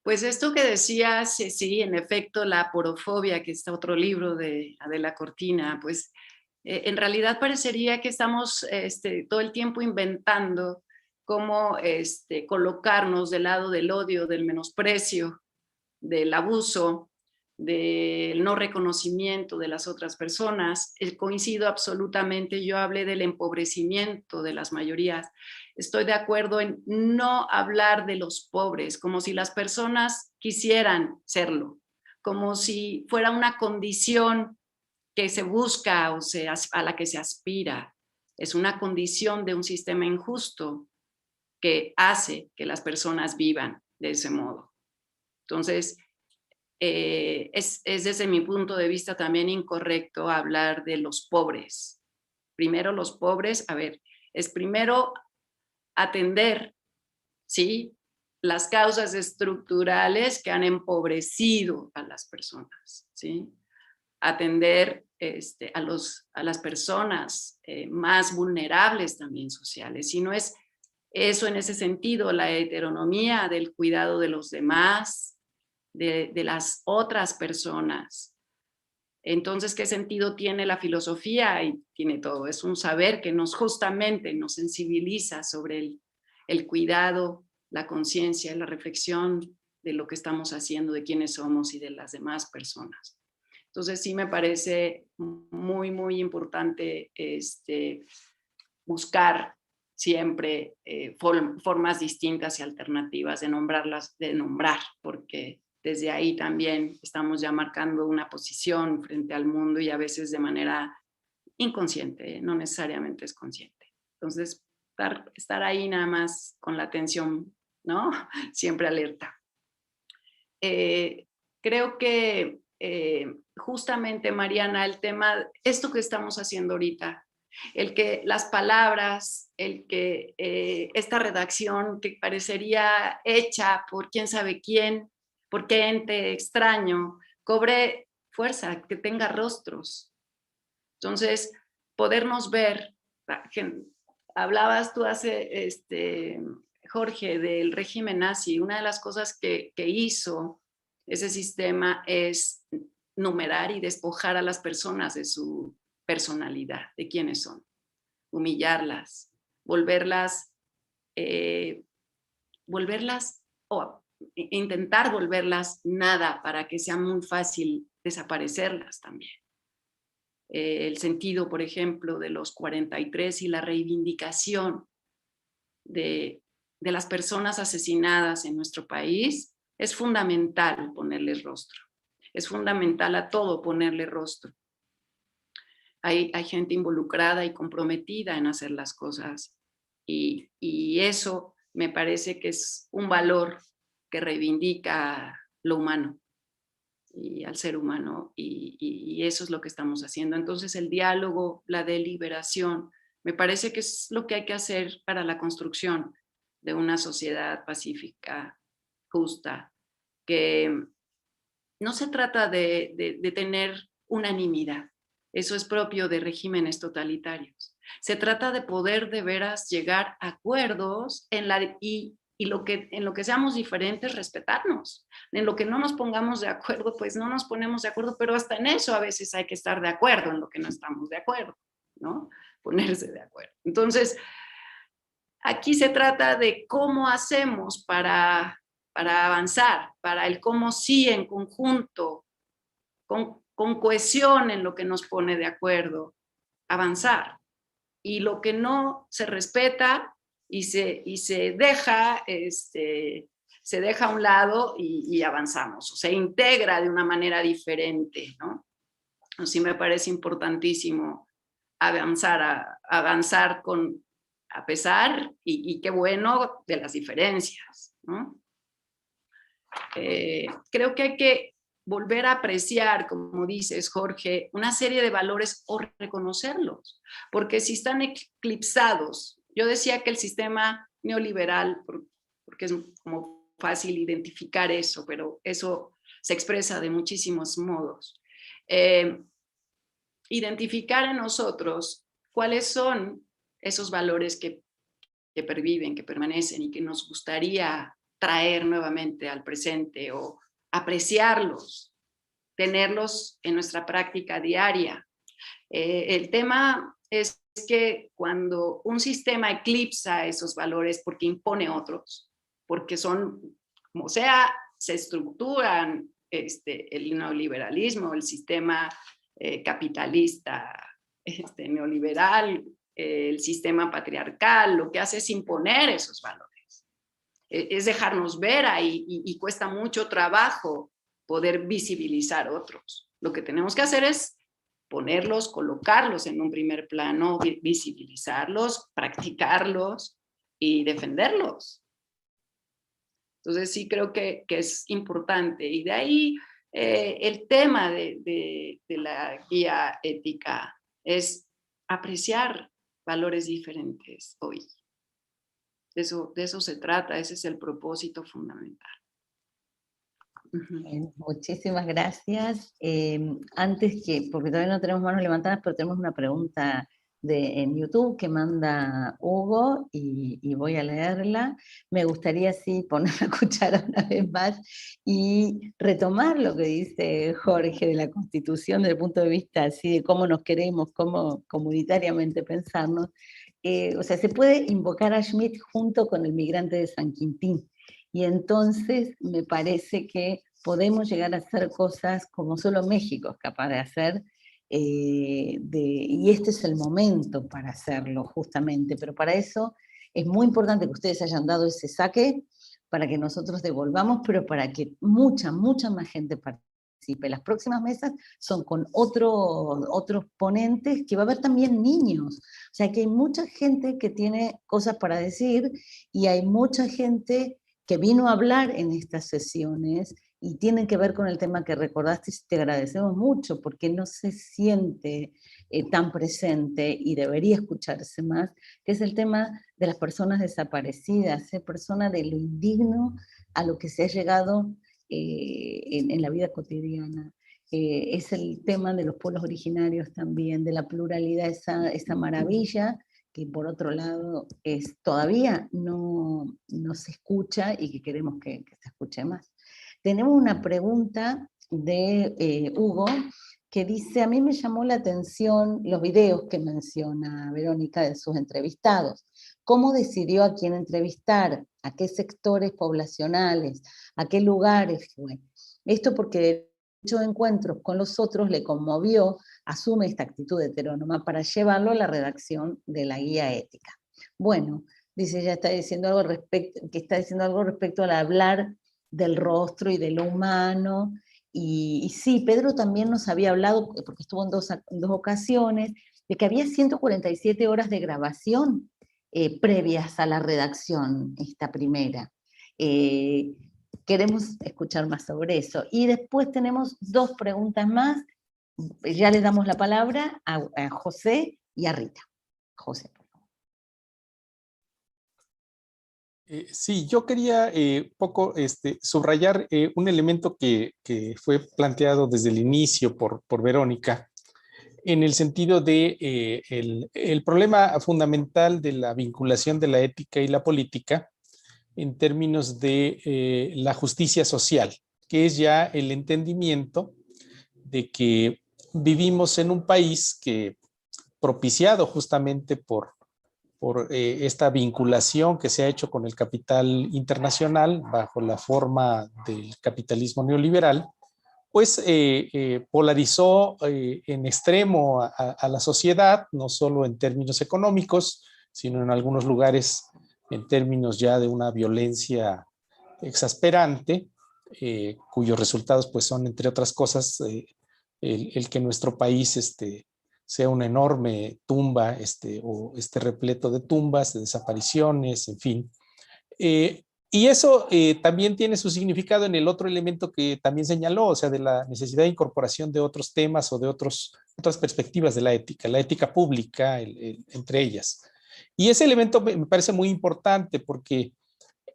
Pues esto que decías, sí, en efecto, la aporofobia, que está otro libro de Adela Cortina, pues en realidad parecería que estamos todo el tiempo inventando cómo colocarnos del lado del odio, del menosprecio, del abuso, del no reconocimiento de las otras personas. Coincido absolutamente, yo hablé del empobrecimiento de las mayorías. Estoy de acuerdo en no hablar de los pobres, como si las personas quisieran serlo, como si fuera una condición que se busca o a la que se aspira. Es una condición de un sistema injusto que hace que las personas vivan de ese modo. Entonces, es desde mi punto de vista también incorrecto hablar de los pobres. Primero los pobres, es primero atender, ¿sí?, las causas estructurales que han empobrecido a las personas, ¿sí? Atender a las personas más vulnerables también sociales. Si no es eso en ese sentido, la heteronomía del cuidado de los demás, de las otras personas. Entonces, ¿qué sentido tiene la filosofía? Y tiene todo, es un saber que justamente nos sensibiliza sobre el cuidado, la conciencia, la reflexión de lo que estamos haciendo, de quiénes somos y de las demás personas. Entonces, sí me parece muy, muy importante buscar siempre formas distintas y alternativas de nombrar, porque desde ahí también estamos ya marcando una posición frente al mundo, y a veces de manera inconsciente, no necesariamente es consciente. Entonces, estar ahí nada más con la atención, ¿no? Siempre alerta. Creo que justamente, Mariana, el tema, esto que estamos haciendo ahorita, el que las palabras, el que esta redacción que parecería hecha por quién sabe quién, por qué ente extraño, cobre fuerza, que tenga rostros. Entonces, podernos ver, hablabas tú hace, Jorge, del régimen nazi. Una de las cosas que hizo ese sistema es numerar y despojar a las personas de su personalidad, de quiénes son, humillarlas, volverlas o intentar volverlas nada para que sea muy fácil desaparecerlas también. El sentido, por ejemplo, de los 43 y la reivindicación de las personas asesinadas en nuestro país, es fundamental ponerles rostro. Es fundamental a todo ponerle rostro. Hay gente involucrada y comprometida en hacer las cosas, y eso me parece que es un valor que reivindica lo humano y al ser humano, y eso es lo que estamos haciendo. Entonces el diálogo, la deliberación, me parece que es lo que hay que hacer para la construcción de una sociedad pacífica, justa, que no se trata de tener unanimidad. Eso es propio de regímenes totalitarios. Se trata de poder de veras llegar a acuerdos en lo que seamos diferentes, respetarnos. En lo que no nos pongamos de acuerdo, pues no nos ponemos de acuerdo, pero hasta en eso a veces hay que estar de acuerdo en lo que no estamos de acuerdo, ¿no? Ponerse de acuerdo. Entonces, aquí se trata de cómo hacemos para avanzar, para el cómo sí en conjunto, con cohesión en lo que nos pone de acuerdo, avanzar. Y lo que no se respeta y se deja a un lado y avanzamos, o se integra de una manera diferente, ¿no? Así me parece importantísimo avanzar a pesar, y qué bueno, de las diferencias, ¿no? Creo que hay que volver a apreciar, como dices, Jorge, una serie de valores o reconocerlos, porque si están eclipsados, yo decía que el sistema neoliberal, porque es como fácil identificar eso, pero eso se expresa de muchísimos modos, identificar en nosotros cuáles son esos valores que perviven, que permanecen y que nos gustaría traer nuevamente al presente o apreciarlos, tenerlos en nuestra práctica diaria. El tema es que cuando un sistema eclipsa esos valores porque impone otros, porque son, como sea, se estructuran el neoliberalismo, el sistema capitalista neoliberal, el sistema patriarcal, lo que hace es imponer esos valores. Es dejarnos ver ahí, y cuesta mucho trabajo poder visibilizar otros. Lo que tenemos que hacer es ponerlos, colocarlos en un primer plano, visibilizarlos, practicarlos y defenderlos. Entonces sí creo que es importante, y de ahí el tema de la guía ética es apreciar valores diferentes hoy. De eso se trata, ese es el propósito fundamental. Muchísimas gracias. Antes porque todavía no tenemos manos levantadas, pero tenemos una pregunta en YouTube que manda Hugo, y voy a leerla. Me gustaría sí poner la cuchara una vez más y retomar lo que dice Jorge de la Constitución desde el punto de vista así de cómo nos queremos, cómo comunitariamente pensarnos. O sea, se puede invocar a Schmitt junto con el migrante de San Quintín, y entonces me parece que podemos llegar a hacer cosas como solo México es capaz de hacer, y este es el momento para hacerlo justamente, pero para eso es muy importante que ustedes hayan dado ese saque, para que nosotros devolvamos, pero para que mucha más gente participe. Las próximas mesas son con otros ponentes, que va a haber también niños, o sea que hay mucha gente que tiene cosas para decir, y hay mucha gente que vino a hablar en estas sesiones, y tienen que ver con el tema que recordaste, y te agradecemos mucho, porque no se siente tan presente y debería escucharse más, que es el tema de las personas desaparecidas, personas de lo indigno a lo que se ha llegado en la vida cotidiana. Es el tema de los pueblos originarios también, de la pluralidad, esa maravilla que por otro lado todavía no se escucha y que queremos que se escuche más. Tenemos una pregunta de Hugo, que dice: a mí me llamó la atención los videos que menciona Verónica de sus entrevistados. ¿Cómo decidió a quién entrevistar? ¿A qué sectores poblacionales? ¿A qué lugares fue? Esto porque de encuentros con los otros le conmovió, asume esta actitud heterónoma para llevarlo a la redacción de la guía ética. Bueno, dice, ella está diciendo algo respecto al hablar del rostro y de lo humano, y sí, Pedro también nos había hablado, porque estuvo en dos ocasiones, de que había 147 horas de grabación previas a la redacción, esta primera. Queremos escuchar más sobre eso. Y después tenemos dos preguntas más. Ya le damos la palabra a José y a Rita. José, por favor. Sí, yo quería subrayar un elemento que fue planteado desde el inicio por Verónica, en el sentido de el problema fundamental de la vinculación de la ética y la política en términos de la justicia social, que es ya el entendimiento de que vivimos en un país que, propiciado justamente por esta vinculación que se ha hecho con el capital internacional bajo la forma del capitalismo neoliberal, pues polarizó en extremo a la sociedad, no solo en términos económicos, sino en algunos lugares en términos ya de una violencia exasperante, cuyos resultados pues son, entre otras cosas, el que nuestro país sea una enorme tumba o repleto de tumbas, de desapariciones, en fin. Y eso también tiene su significado en el otro elemento que también señaló, o sea, de la necesidad de incorporación de otros temas o de otras perspectivas de la ética pública, entre ellas. Y ese elemento me parece muy importante porque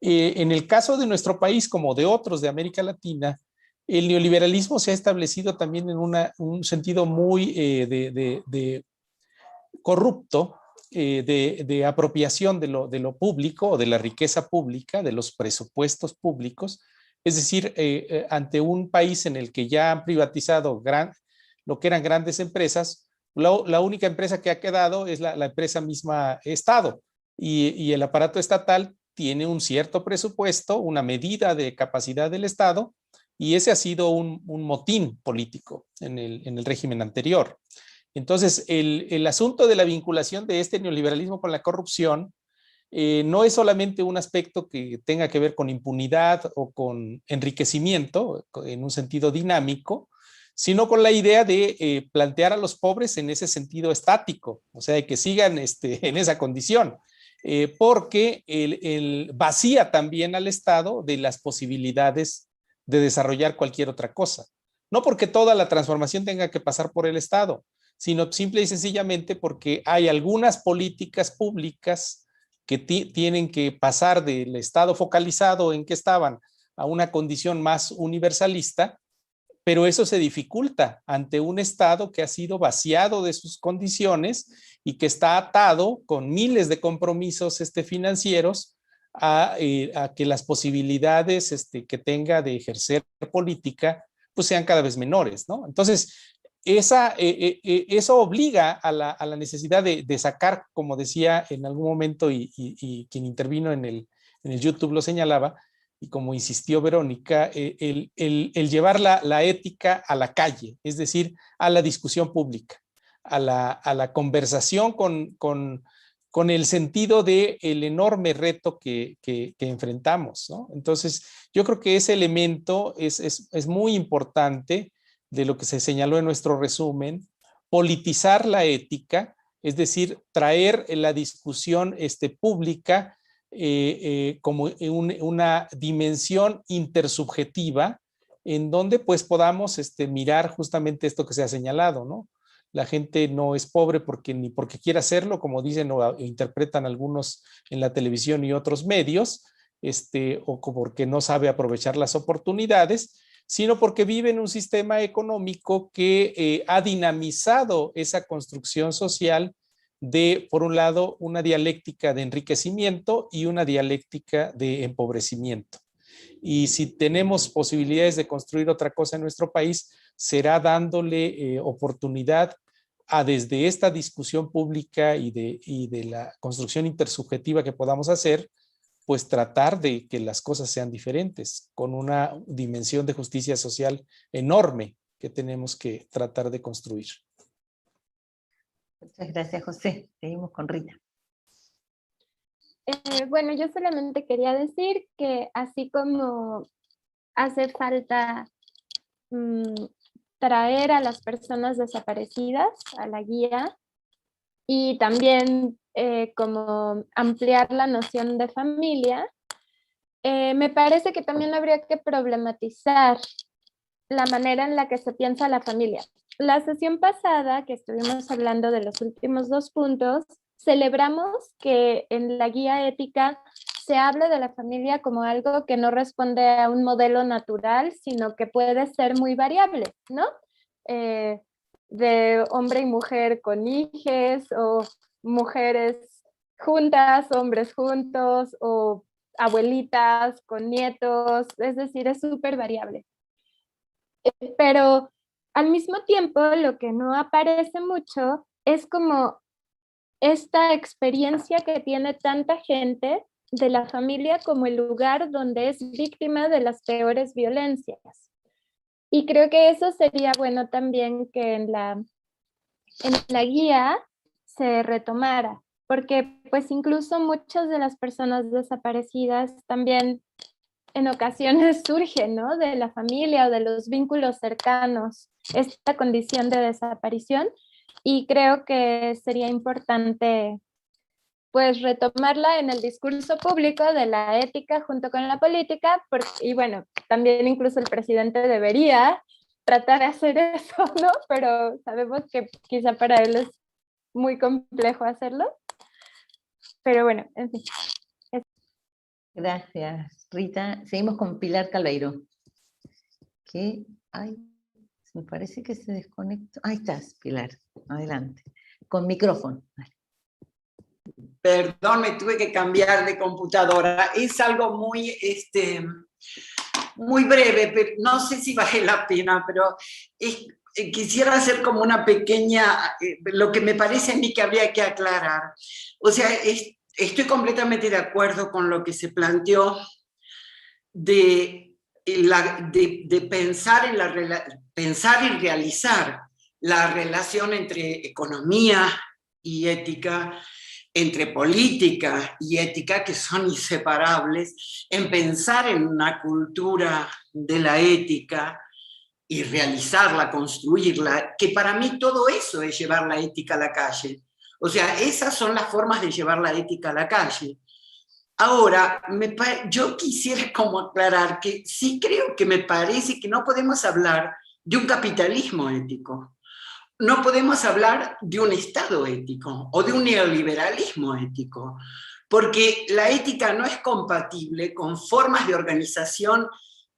en el caso de nuestro país, como de otros de América Latina, el neoliberalismo se ha establecido también en un sentido muy de corrupto, de apropiación de lo público o de la riqueza pública, de los presupuestos públicos. Es decir, ante un país en el que ya han privatizado lo que eran grandes empresas, la única empresa que ha quedado es la empresa misma Estado, y el aparato estatal tiene un cierto presupuesto, una medida de capacidad del Estado, y ese ha sido un motín político en el régimen anterior. Entonces, el asunto de la vinculación de este neoliberalismo con la corrupción no es solamente un aspecto que tenga que ver con impunidad o con enriquecimiento en un sentido dinámico, sino con la idea de plantear a los pobres en ese sentido estático, o sea, de que sigan en esa condición, porque vacía también al Estado de las posibilidades de desarrollar cualquier otra cosa. No porque toda la transformación tenga que pasar por el Estado, sino simple y sencillamente porque hay algunas políticas públicas que tienen que pasar del Estado focalizado en que estaban a una condición más universalista, pero eso se dificulta ante un Estado que ha sido vaciado de sus condiciones y que está atado con miles de compromisos financieros a que las posibilidades que tenga de ejercer política pues sean cada vez menores, ¿no? Entonces, eso obliga a la necesidad de sacar, como decía en algún momento, y quien intervino en el YouTube lo señalaba, y como insistió Verónica, el llevar la ética a la calle, es decir, a la discusión pública, a la conversación con el sentido del enorme reto que enfrentamos, ¿no? Entonces, yo creo que ese elemento es muy importante de lo que se señaló en nuestro resumen, politizar la ética, es decir, traer la discusión pública como una dimensión intersubjetiva en donde pues podamos mirar justamente esto que se ha señalado, ¿no? La gente no es pobre ni porque quiera hacerlo, como dicen o interpretan algunos en la televisión y otros medios, o porque no sabe aprovechar las oportunidades, sino porque vive en un sistema económico que ha dinamizado esa construcción social de, por un lado, una dialéctica de enriquecimiento y una dialéctica de empobrecimiento. Y si tenemos posibilidades de construir otra cosa en nuestro país, será dándole oportunidad a, desde esta discusión pública y de la construcción intersubjetiva que podamos hacer, pues tratar de que las cosas sean diferentes, con una dimensión de justicia social enorme que tenemos que tratar de construir. Muchas gracias, José. Seguimos con Rita. Bueno, yo solamente quería decir que así como hace falta traer a las personas desaparecidas a la guía y también como ampliar la noción de familia, me parece que también habría que problematizar la manera en la que se piensa la familia. La sesión pasada, que estuvimos hablando de los últimos 2 puntos, celebramos que en la guía ética se hable de la familia como algo que no responde a un modelo natural, sino que puede ser muy variable, ¿no? De hombre y mujer con hijes, o mujeres juntas, hombres juntos, o abuelitas con nietos, es decir, es súper variable. Pero al mismo tiempo, lo que no aparece mucho es como esta experiencia que tiene tanta gente de la familia como el lugar donde es víctima de las peores violencias. Y creo que eso sería bueno también que en la guía se retomara, porque pues incluso muchas de las personas desaparecidas también en ocasiones surgen, ¿no? De la familia o de los vínculos cercanos, esta condición de desaparición, y creo que sería importante pues retomarla en el discurso público de la ética junto con la política, y bueno, también incluso el presidente debería tratar de hacer eso, ¿no? Pero sabemos que quizá para él es muy complejo hacerlo. Pero bueno, en fin. Gracias, Rita. Seguimos con Pilar Calveiro. Me parece que se desconectó. Ahí estás, Pilar. Adelante. Con micrófono. Vale. Perdón, me tuve que cambiar de computadora. Es algo muy, muy breve, pero no sé si vale la pena, pero quisiera hacer como una pequeña, lo que me parece a mí que habría que aclarar. O sea, estoy completamente de acuerdo con lo que se planteó de pensar pensar y realizar la relación entre economía y ética, entre política y ética, que son inseparables, en pensar en una cultura de la ética y realizarla, construirla, que para mí todo eso es llevar la ética a la calle. O sea, esas son las formas de llevar la ética a la calle. Ahora, yo quisiera como aclarar que sí creo que me parece que no podemos hablar de un capitalismo ético. No podemos hablar de un Estado ético o de un neoliberalismo ético, porque la ética no es compatible con formas de organización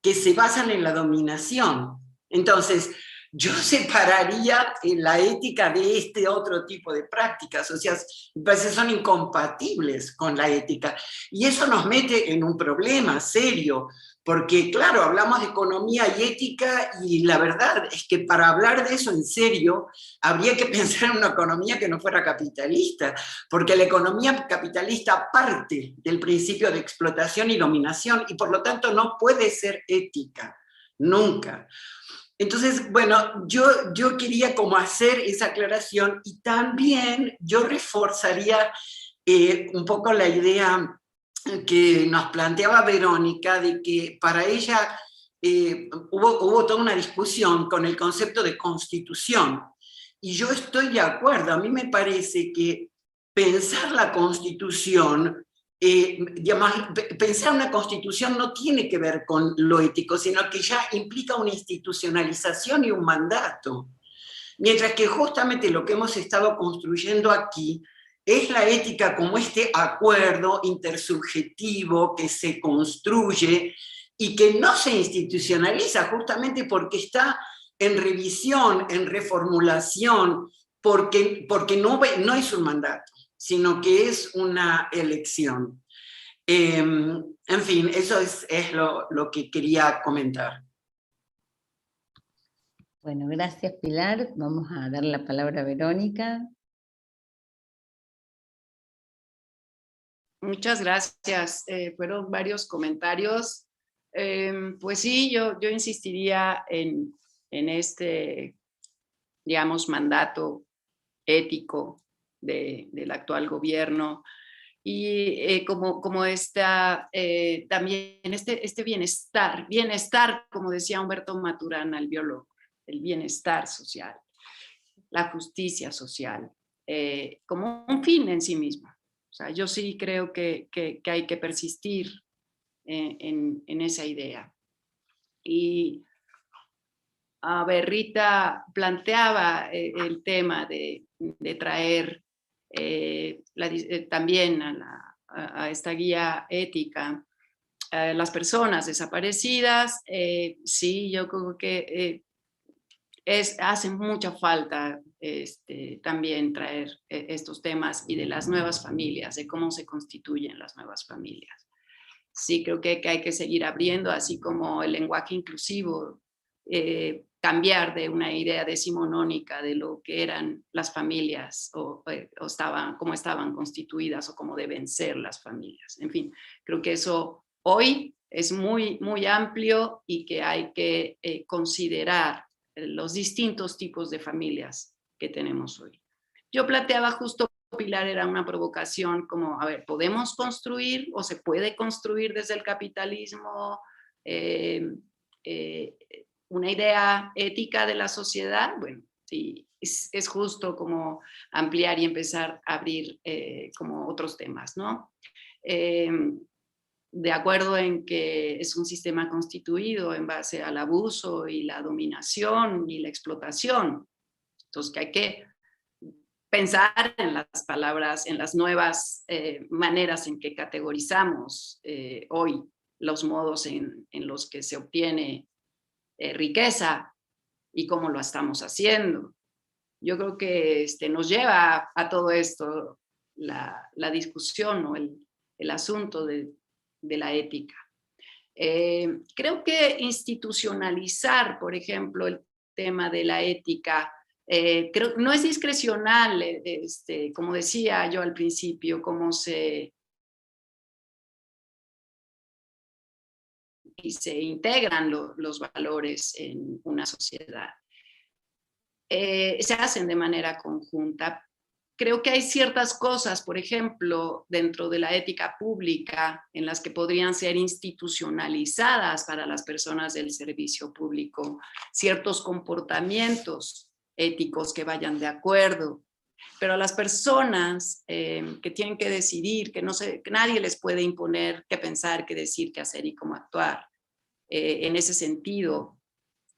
que se basan en la dominación. Entonces, yo separaría la ética de este otro tipo de prácticas, o sea, me parece que son incompatibles con la ética. Y eso nos mete en un problema serio, porque claro, hablamos de economía y ética, y la verdad es que para hablar de eso en serio, habría que pensar en una economía que no fuera capitalista, porque la economía capitalista parte del principio de explotación y dominación, y por lo tanto no puede ser ética, nunca. Entonces, bueno, yo quería como hacer esa aclaración, y también yo reforzaría un poco la idea que nos planteaba Verónica, de que para ella hubo toda una discusión con el concepto de constitución, y yo estoy de acuerdo. A mí me parece que pensar la constitución digamos, pensar una constitución no tiene que ver con lo ético, sino que ya implica una institucionalización y un mandato. Mientras que justamente lo que hemos estado construyendo aquí es la ética como este acuerdo intersubjetivo que se construye y que no se institucionaliza justamente porque está en revisión, en reformulación, porque no es un mandato, sino que es una elección. En fin, eso es lo que quería comentar. Bueno, gracias Pilar. Vamos a dar la palabra a Verónica. Muchas gracias. Fueron varios comentarios. Pues sí, yo insistiría en este, digamos, mandato ético del actual gobierno y como está también este bienestar, como decía Humberto Maturana, el biólogo, el bienestar social, la justicia social, como un fin en sí mismo. O sea, yo sí creo que hay que persistir en esa idea. Y a ver, Rita planteaba el tema de traer también a esta guía ética las personas desaparecidas. Sí, yo creo que hace mucha falta también traer estos temas y de las nuevas familias, de cómo se constituyen las nuevas familias. Sí, creo que hay que seguir abriendo, así como el lenguaje inclusivo, cambiar de una idea decimonónica de lo que eran las familias o cómo estaban constituidas o cómo deben ser las familias. En fin, creo que eso hoy es muy, muy amplio y que hay que considerar los distintos tipos de familias que tenemos hoy. Yo planteaba justo, Pilar, era una provocación como, a ver, ¿podemos construir o se puede construir desde el capitalismo una idea ética de la sociedad? Bueno, sí, es justo como ampliar y empezar a abrir como otros temas, ¿no? De acuerdo en que es un sistema constituido en base al abuso y la dominación y la explotación. Entonces, que hay que pensar en las palabras, en las nuevas maneras en que categorizamos hoy los modos en los que se obtiene riqueza y cómo lo estamos haciendo. Yo creo que nos lleva a todo esto la discusión o el asunto de la ética. Creo que institucionalizar, por ejemplo, el tema de la ética, creo no es discrecional, como decía yo al principio, cómo se integran los valores en una sociedad. Se hacen de manera conjunta. Creo que hay ciertas cosas, por ejemplo, dentro de la ética pública, en las que podrían ser institucionalizadas para las personas del servicio público, ciertos comportamientos éticos que vayan de acuerdo, pero a las personas que tienen que decidir, que nadie les puede imponer qué pensar, qué decir, qué hacer y cómo actuar en ese sentido,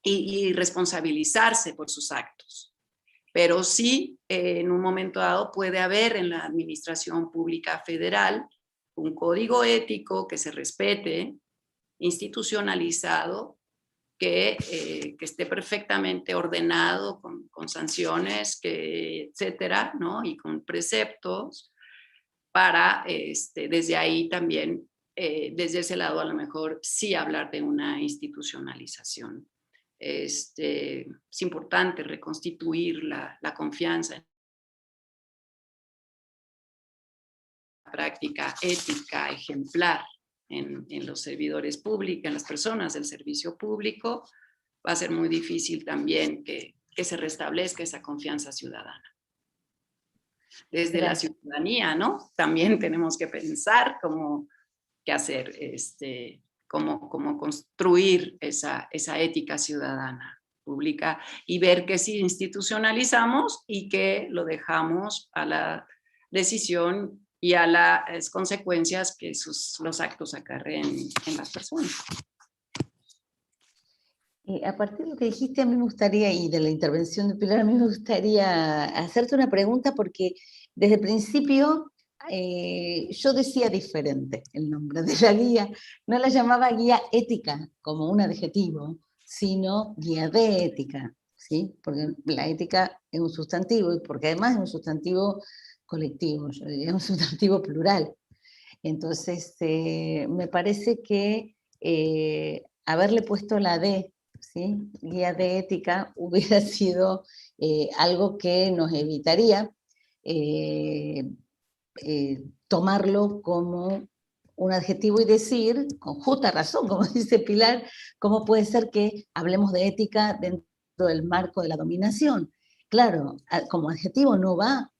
y responsabilizarse por sus actos. Pero sí, en un momento dado puede haber en la administración pública federal un código ético que se respete, institucionalizado, que esté perfectamente ordenado con sanciones, etcétera, ¿no? Y con preceptos para desde ahí también, desde ese lado a lo mejor sí hablar de una institucionalización. Es importante reconstituir la confianza en la práctica ética ejemplar en los servidores públicos, en las personas del servicio público. Va a ser muy difícil también que se restablezca esa confianza ciudadana. Desde la ciudadanía, ¿no? También tenemos que pensar qué hacer, cómo construir esa ética ciudadana pública y ver que sí institucionalizamos y que lo dejamos a la decisión y a las consecuencias que los actos acarreen en las personas. A partir de lo que dijiste, a mí me gustaría, y de la intervención de Pilar, a mí me gustaría hacerte una pregunta, porque desde el principio yo decía diferente el nombre de la guía, no la llamaba guía ética como un adjetivo, sino guía de ética, ¿sí? Porque la ética es un sustantivo, y porque además es un sustantivo colectivo, yo diría un sustantivo plural. Entonces, me parece que haberle puesto la D, ¿sí? Guía de ética, hubiera sido algo que nos evitaría tomarlo como un adjetivo y decir, con justa razón, como dice Pilar, cómo puede ser que hablemos de ética dentro del marco de la dominación. Claro, como adjetivo no va,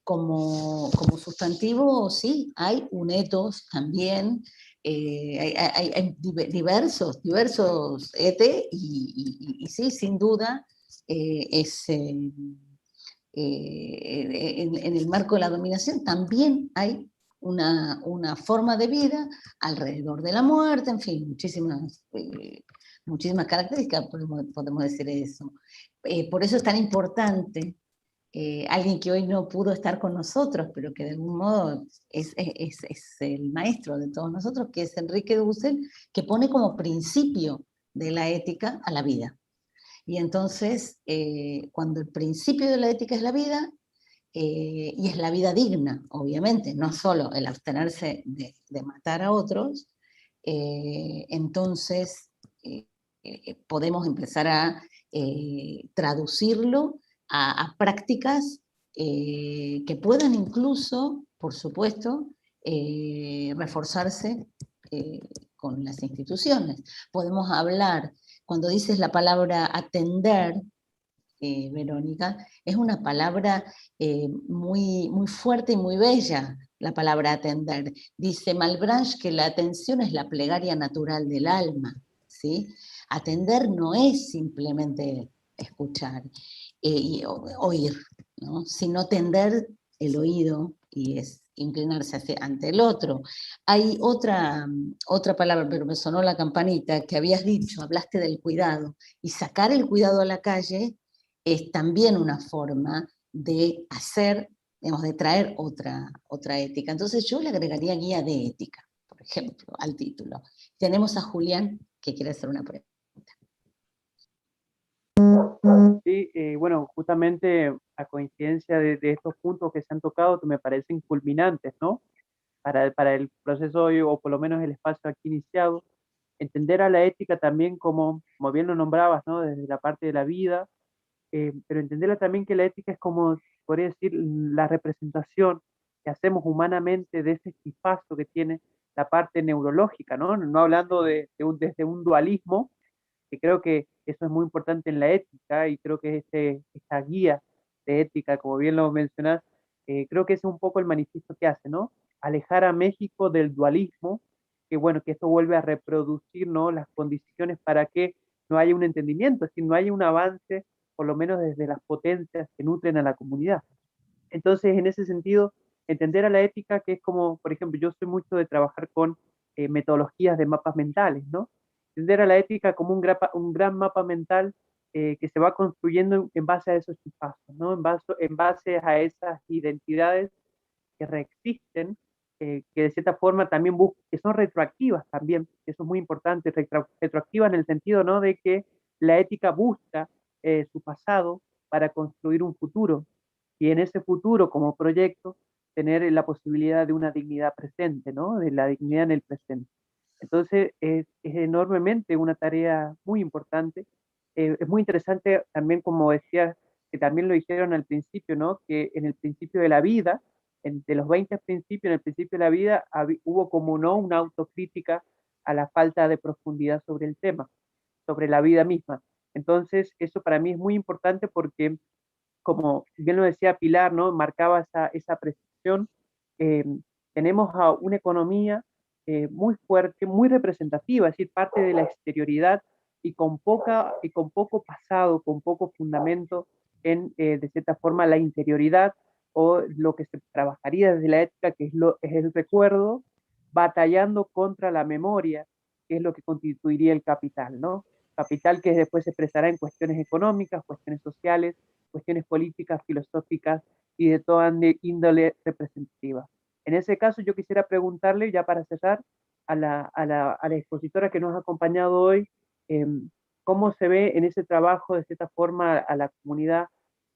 como sustantivo sí, hay un ethos también, hay diversos ete, y sí, sin duda, en el marco de la dominación también hay una forma de vida alrededor de la muerte, en fin, muchísimas características, podemos decir eso. Por eso es tan importante alguien que hoy no pudo estar con nosotros, pero que de algún modo es el maestro de todos nosotros, que es Enrique Dussel, que pone como principio de la ética a la vida. Y entonces, cuando el principio de la ética es la vida, y es la vida digna, obviamente, no solo el abstenerse de matar a otros, entonces podemos empezar a traducirlo a prácticas que puedan incluso, por supuesto, reforzarse con las instituciones. Podemos hablar, cuando dices la palabra atender, Verónica, es una palabra muy, muy fuerte y muy bella, la palabra atender. Dice Malebranche que la atención es la plegaria natural del alma, ¿sí? Atender no es simplemente escuchar y oír, ¿no? Sino tender el oído y es inclinarse ante el otro. Hay otra palabra, pero me sonó la campanita, que habías dicho, hablaste del cuidado, y sacar el cuidado a la calle es también una forma de hacer, digamos, de traer otra ética. Entonces yo le agregaría guía de ética, por ejemplo, al título. Tenemos a Julián que quiere hacer una pregunta. Sí, bueno, justamente a coincidencia de estos puntos que se han tocado que me parecen culminantes, ¿no? Para el proceso hoy, o por lo menos el espacio aquí iniciado, entender a la ética también como bien lo nombrabas, ¿no? Desde la parte de la vida, pero entenderla también que la ética es como, podría decir, la representación que hacemos humanamente de ese equipazo que tiene la parte neurológica, ¿no? No hablando desde un dualismo, que creo que eso es muy importante en la ética, y creo que esta guía de ética, como bien lo mencionás, creo que ese es un poco el manifiesto que hace, ¿no? Alejar a México del dualismo, que bueno, que esto vuelve a reproducir, ¿no? Las condiciones para que no haya un entendimiento, es decir, no haya un avance, por lo menos desde las potencias que nutren a la comunidad. Entonces, en ese sentido, entender a la ética, que es como, por ejemplo, yo soy mucho de trabajar con metodologías de mapas mentales, ¿no? Entender a la ética como un gran mapa mental que se va construyendo en base a esos pasos, ¿no? En base a esas identidades que reexisten, que de cierta forma también que son retroactivas también, eso es muy importante, retroactivas en el sentido, ¿no? De que la ética busca su pasado para construir un futuro, y en ese futuro como proyecto tener la posibilidad de una dignidad presente, ¿no? De la dignidad en el presente. Entonces es enormemente una tarea muy importante. Es muy interesante también, como decía, que también lo dijeron al principio, ¿no? Que en el principio de la vida, de los 20 principios, en el principio de la vida, hubo como no una autocrítica a la falta de profundidad sobre el tema, sobre la vida misma. Entonces, eso para mí es muy importante porque, como bien lo decía Pilar, ¿no? Marcaba esa precisión. eh, Tenemos a una economía muy fuerte, muy representativa, es decir, parte de la exterioridad, y con poco pasado, con poco fundamento en, de cierta forma, la interioridad, o lo que se trabajaría desde la ética, que es el recuerdo, batallando contra la memoria, que es lo que constituiría el capital, ¿no? Capital que después se expresará en cuestiones económicas, cuestiones sociales, cuestiones políticas, filosóficas y de toda índole representativa. En ese caso yo quisiera preguntarle, ya para cerrar, a la expositora que nos ha acompañado hoy, cómo se ve en ese trabajo, de cierta forma, a la comunidad,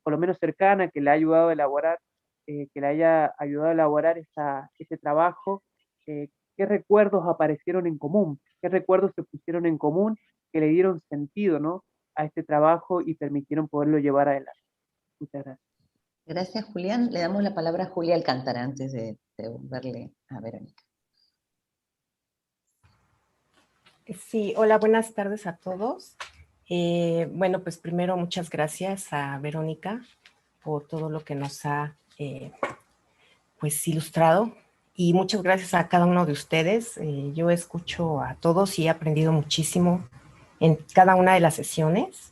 por lo menos cercana, que le ha ayudado a elaborar, que le haya ayudado a elaborar ese trabajo, qué recuerdos aparecieron en común, qué recuerdos se pusieron en común que le dieron sentido, ¿no?, a este trabajo y permitieron poderlo llevar adelante. Muchas gracias. Gracias, Julián. Le damos la palabra a Julia Alcántara antes de devolverle a Verónica. Sí, hola, buenas tardes a todos. Bueno, pues primero muchas gracias a Verónica por todo lo que nos ha pues ilustrado, y muchas gracias a cada uno de ustedes. Yo escucho a todos y he aprendido muchísimo en cada una de las sesiones.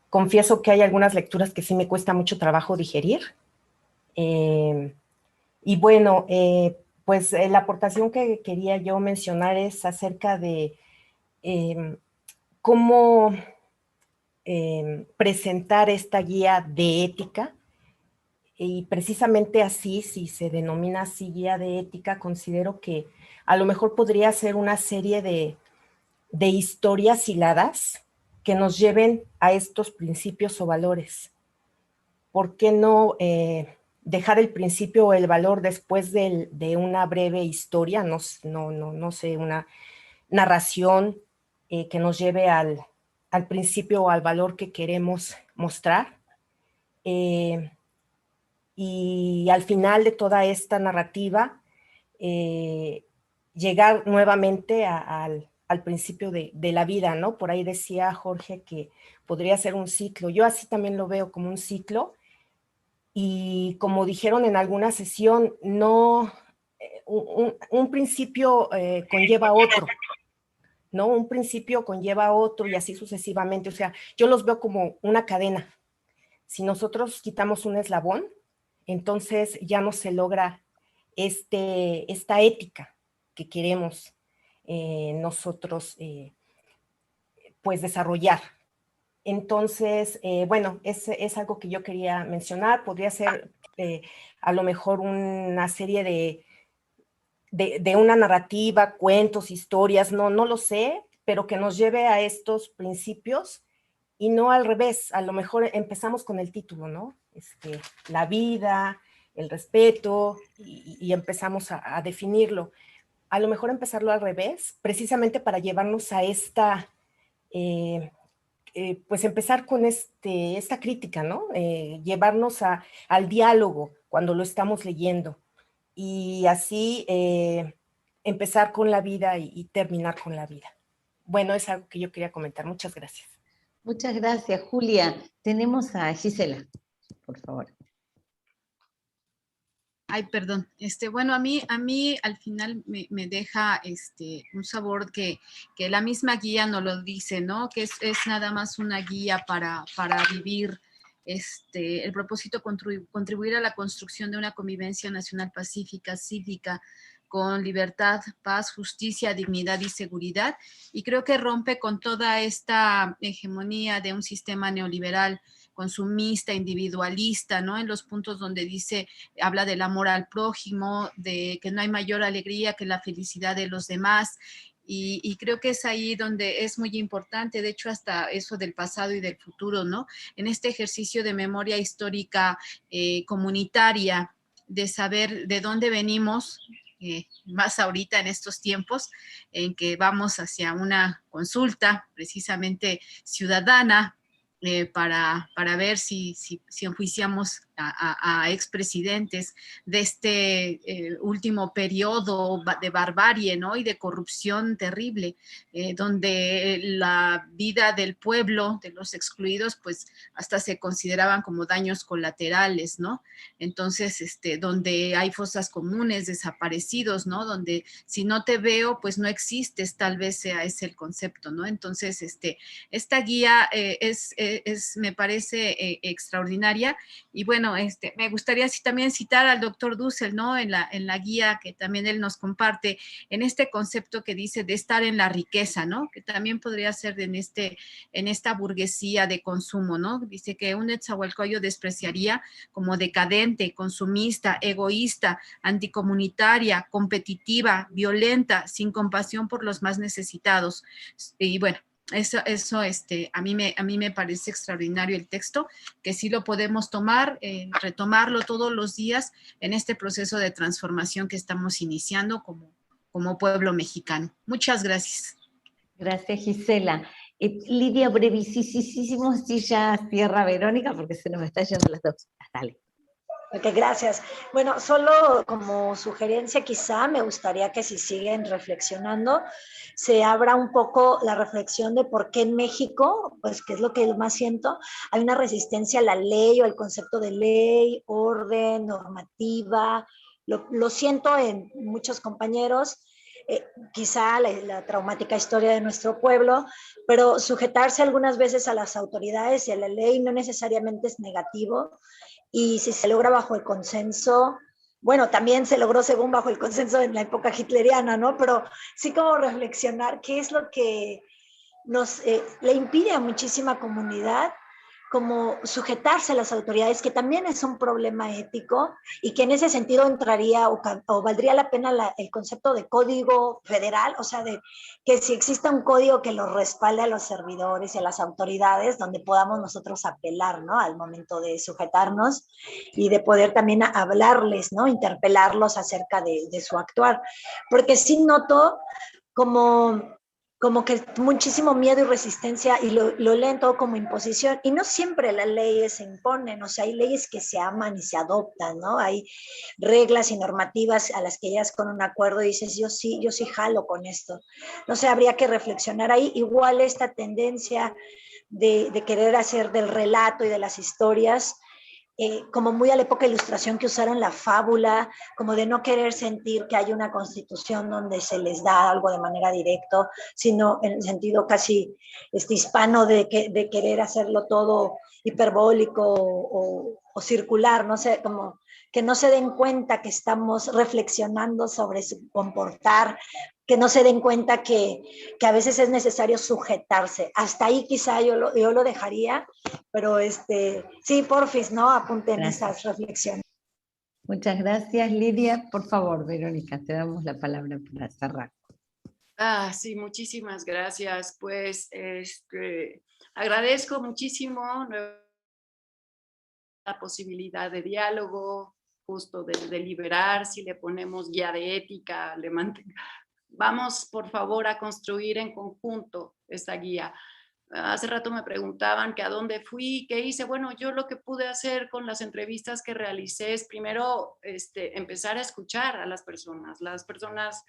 Confieso que hay algunas lecturas que sí me cuesta mucho trabajo digerir. Y bueno, pues la aportación que quería yo mencionar es acerca de cómo presentar esta guía de ética, y precisamente así, si se denomina así guía de ética, considero que a lo mejor podría ser una serie de historias hiladas que nos lleven a estos principios o valores. ¿Por qué no dejar el principio o el valor después de una breve historia, no sé, una narración que nos lleve al principio o al valor que queremos mostrar? Y al final de toda esta narrativa, llegar nuevamente al principio de la vida, ¿no? Por ahí decía Jorge que podría ser un ciclo. Yo así también lo veo, como un ciclo. Y como dijeron en alguna sesión, no, un principio conlleva otro, ¿no? Un principio conlleva otro y así sucesivamente. O sea, yo los veo como una cadena. Si nosotros quitamos un eslabón, entonces ya no se logra esta ética que queremos nosotros pues desarrollar. Entonces, bueno, es algo que yo quería mencionar. Podría ser a lo mejor una serie de una narrativa, cuentos, historias, no lo sé, pero que nos lleve a estos principios y no al revés. A lo mejor empezamos con el título, ¿no? La vida, el respeto, y empezamos a definirlo. A lo mejor empezarlo al revés, precisamente para llevarnos a esta... pues empezar con esta crítica, ¿no? Llevarnos al diálogo cuando lo estamos leyendo, y así empezar con la vida y terminar con la vida. Bueno, es algo que yo quería comentar. Muchas gracias. Muchas gracias, Julia. Tenemos a Gisela, por favor. Ay, perdón. Bueno, a mí al final me deja un sabor que la misma guía nos lo dice, ¿no? Que es nada más una guía para vivir el propósito, contribuir a la construcción de una convivencia nacional pacífica, cívica, con libertad, paz, justicia, dignidad y seguridad. Y creo que rompe con toda esta hegemonía de un sistema neoliberal, consumista, individualista, ¿no? En los puntos donde habla del amor al prójimo, de que no hay mayor alegría que la felicidad de los demás. Y creo que es ahí donde es muy importante, de hecho, hasta eso del pasado y del futuro, ¿no? En este ejercicio de memoria histórica comunitaria, de saber de dónde venimos, más ahorita en estos tiempos en que vamos hacia una consulta precisamente ciudadana, para ver si enjuiciamos a expresidentes de este último periodo de barbarie, ¿no? Y de corrupción terrible, donde la vida del pueblo, de los excluidos, pues hasta se consideraban como daños colaterales, ¿no? Entonces, donde hay fosas comunes, desaparecidos, ¿no? Donde si no te veo, pues no existes, tal vez sea ese el concepto, ¿no? Entonces, esta guía es me parece extraordinaria. Y bueno, me gustaría también citar al doctor Dussel, ¿no? En la guía que también él nos comparte, en este concepto que dice de estar en la riqueza, ¿no? Que también podría ser en esta burguesía de consumo, ¿no? Dice que un Netzahualcóyotl despreciaría como decadente, consumista, egoísta, anticomunitaria, competitiva, violenta, sin compasión por los más necesitados. Y bueno, eso a mí me parece extraordinario el texto, que sí lo podemos tomar, retomarlo todos los días en este proceso de transformación que estamos iniciando como pueblo mexicano. Muchas gracias. Gracias, Gisela. Lidia, brevísimo, así ya cierra Verónica, porque se nos está yendo las dos. Dale. Ok, gracias. Bueno, solo como sugerencia quizá me gustaría que si siguen reflexionando, se abra un poco la reflexión de por qué en México, pues que es lo que más siento, hay una resistencia a la ley o al concepto de ley, orden, normativa. Lo siento en muchos compañeros, quizá la traumática historia de nuestro pueblo, pero sujetarse algunas veces a las autoridades y a la ley no necesariamente es negativo. Y si se logra bajo el consenso, bueno, también se logró según bajo el consenso en la época hitleriana, ¿no? Pero sí como reflexionar qué es lo que le impide a muchísima comunidad como sujetarse a las autoridades, que también es un problema ético y que en ese sentido entraría o valdría la pena el concepto de código federal, o sea, de que si exista un código que los respalde a los servidores y a las autoridades, donde podamos nosotros apelar, ¿no? Al momento de sujetarnos y de poder también hablarles, ¿no? Interpelarlos acerca de su actuar. Porque sí noto como que muchísimo miedo y resistencia, y lo leen todo como imposición, y no siempre las leyes se imponen, o sea, hay leyes que se aman y se adoptan, ¿no? Hay reglas y normativas a las que llegas con un acuerdo y dices, yo sí jalo con esto. No sé, habría que reflexionar ahí. Igual esta tendencia de querer hacer del relato y de las historias, como muy a la época de ilustración que usaron la fábula, como de no querer sentir que hay una constitución donde se les da algo de manera directa, sino en el sentido casi hispano de querer hacerlo todo hiperbólico o circular, no sé, como que no se den cuenta que estamos reflexionando sobre su comportar, que no se den cuenta que a veces es necesario sujetarse. Hasta ahí quizá yo lo dejaría, pero sí, porfis, ¿no? Apunten esas reflexiones. Muchas gracias, Lidia. Por favor, Verónica, te damos la palabra para cerrar. Sí, muchísimas gracias. Pues agradezco muchísimo la posibilidad de diálogo, justo de deliberar, si le ponemos guía de ética, vamos por favor a construir en conjunto esta guía. Hace rato me preguntaban que a dónde fui, qué hice. Bueno, yo lo que pude hacer con las entrevistas que realicé es primero empezar a escuchar a las personas. Las personas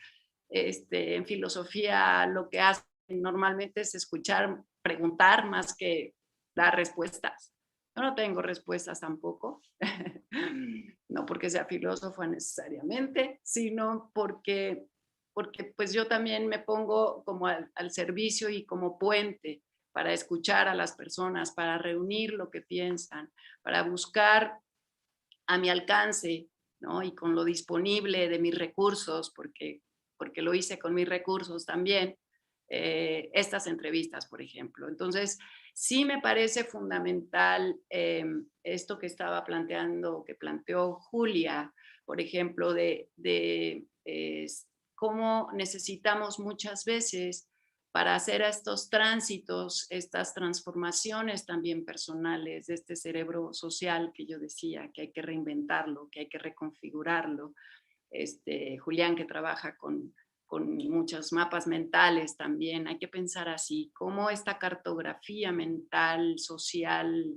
en filosofía lo que hacen normalmente es escuchar, preguntar más que dar respuestas. Yo no tengo respuestas tampoco, no porque sea filósofo necesariamente, sino porque pues yo también me pongo como al servicio y como puente para escuchar a las personas, para reunir lo que piensan, para buscar a mi alcance, ¿no? Y con lo disponible de mis recursos, porque lo hice con mis recursos también, estas entrevistas, por ejemplo. Entonces, sí me parece fundamental esto que estaba planteando, que planteó Julia, por ejemplo, de cómo necesitamos muchas veces para hacer estos tránsitos, estas transformaciones también personales de este cerebro social que yo decía, que hay que reinventarlo, que hay que reconfigurarlo. Julián, que trabaja con muchos mapas mentales también, hay que pensar así, cómo esta cartografía mental, social,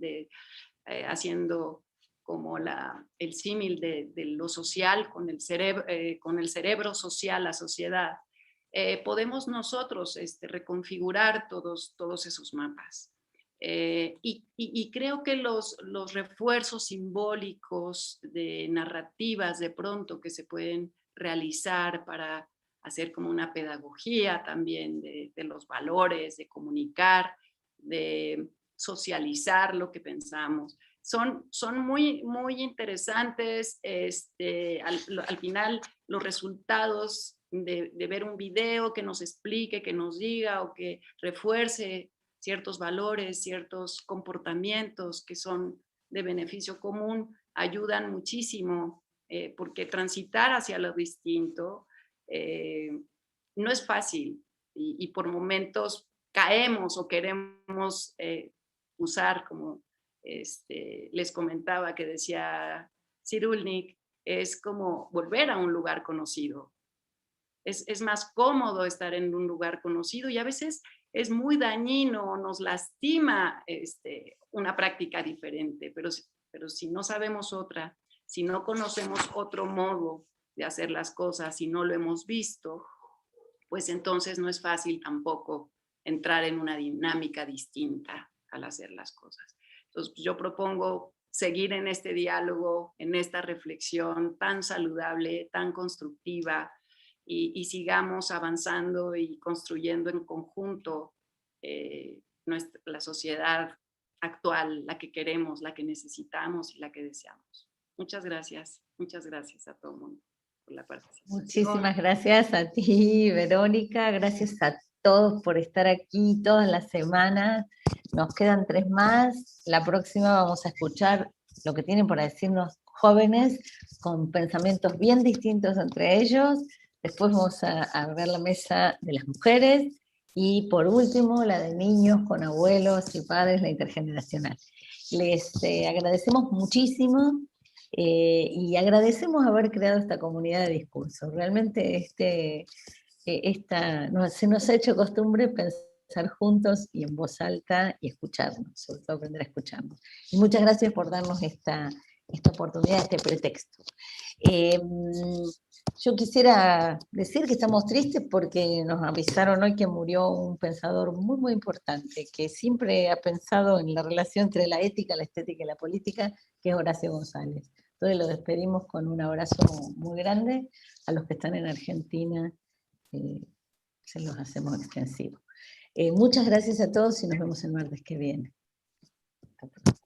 haciendo como el símil de lo social con el cerebro social, la sociedad, podemos nosotros reconfigurar todos esos mapas. Y creo que los refuerzos simbólicos de narrativas de pronto que se pueden realizar para hacer como una pedagogía también de los valores, de comunicar, de socializar lo que pensamos. Son muy, muy interesantes. Al final, los resultados de ver un video que nos explique, que nos diga o que refuerce ciertos valores, ciertos comportamientos que son de beneficio común, ayudan muchísimo, porque transitar hacia lo distinto no es fácil y por momentos caemos o queremos usar, como les comentaba que decía Cyrulnik, es como volver a un lugar conocido. Es más cómodo estar en un lugar conocido y a veces es muy dañino, nos lastima una práctica diferente, pero si no sabemos otra, si no conocemos otro modo de hacer las cosas, si no lo hemos visto, pues entonces no es fácil tampoco entrar en una dinámica distinta al hacer las cosas. Entonces yo propongo seguir en este diálogo, en esta reflexión tan saludable, tan constructiva, y sigamos avanzando y construyendo en conjunto la sociedad actual, la que queremos, la que necesitamos y la que deseamos. Muchas gracias a todo el mundo por la participación. Muchísimas gracias a ti, Verónica, gracias a todos por estar aquí todas las semanas. Nos quedan 3 más, la próxima vamos a escuchar lo que tienen para decirnos jóvenes con pensamientos bien distintos entre ellos. Después vamos a ver la mesa de las mujeres y por último la de niños con abuelos y padres, la intergeneracional. Les agradecemos muchísimo y agradecemos haber creado esta comunidad de discurso. Realmente se nos ha hecho costumbre pensar juntos y en voz alta y escucharnos, sobre todo aprender a escucharnos. Y muchas gracias por darnos esta oportunidad, este pretexto. Yo quisiera decir que estamos tristes porque nos avisaron hoy que murió un pensador muy, muy importante, que siempre ha pensado en la relación entre la ética, la estética y la política, que es Horacio González. Entonces lo despedimos con un abrazo muy grande. A los que están en Argentina se los hacemos extensivos. Muchas gracias a todos y nos vemos el martes que viene. Hasta pronto.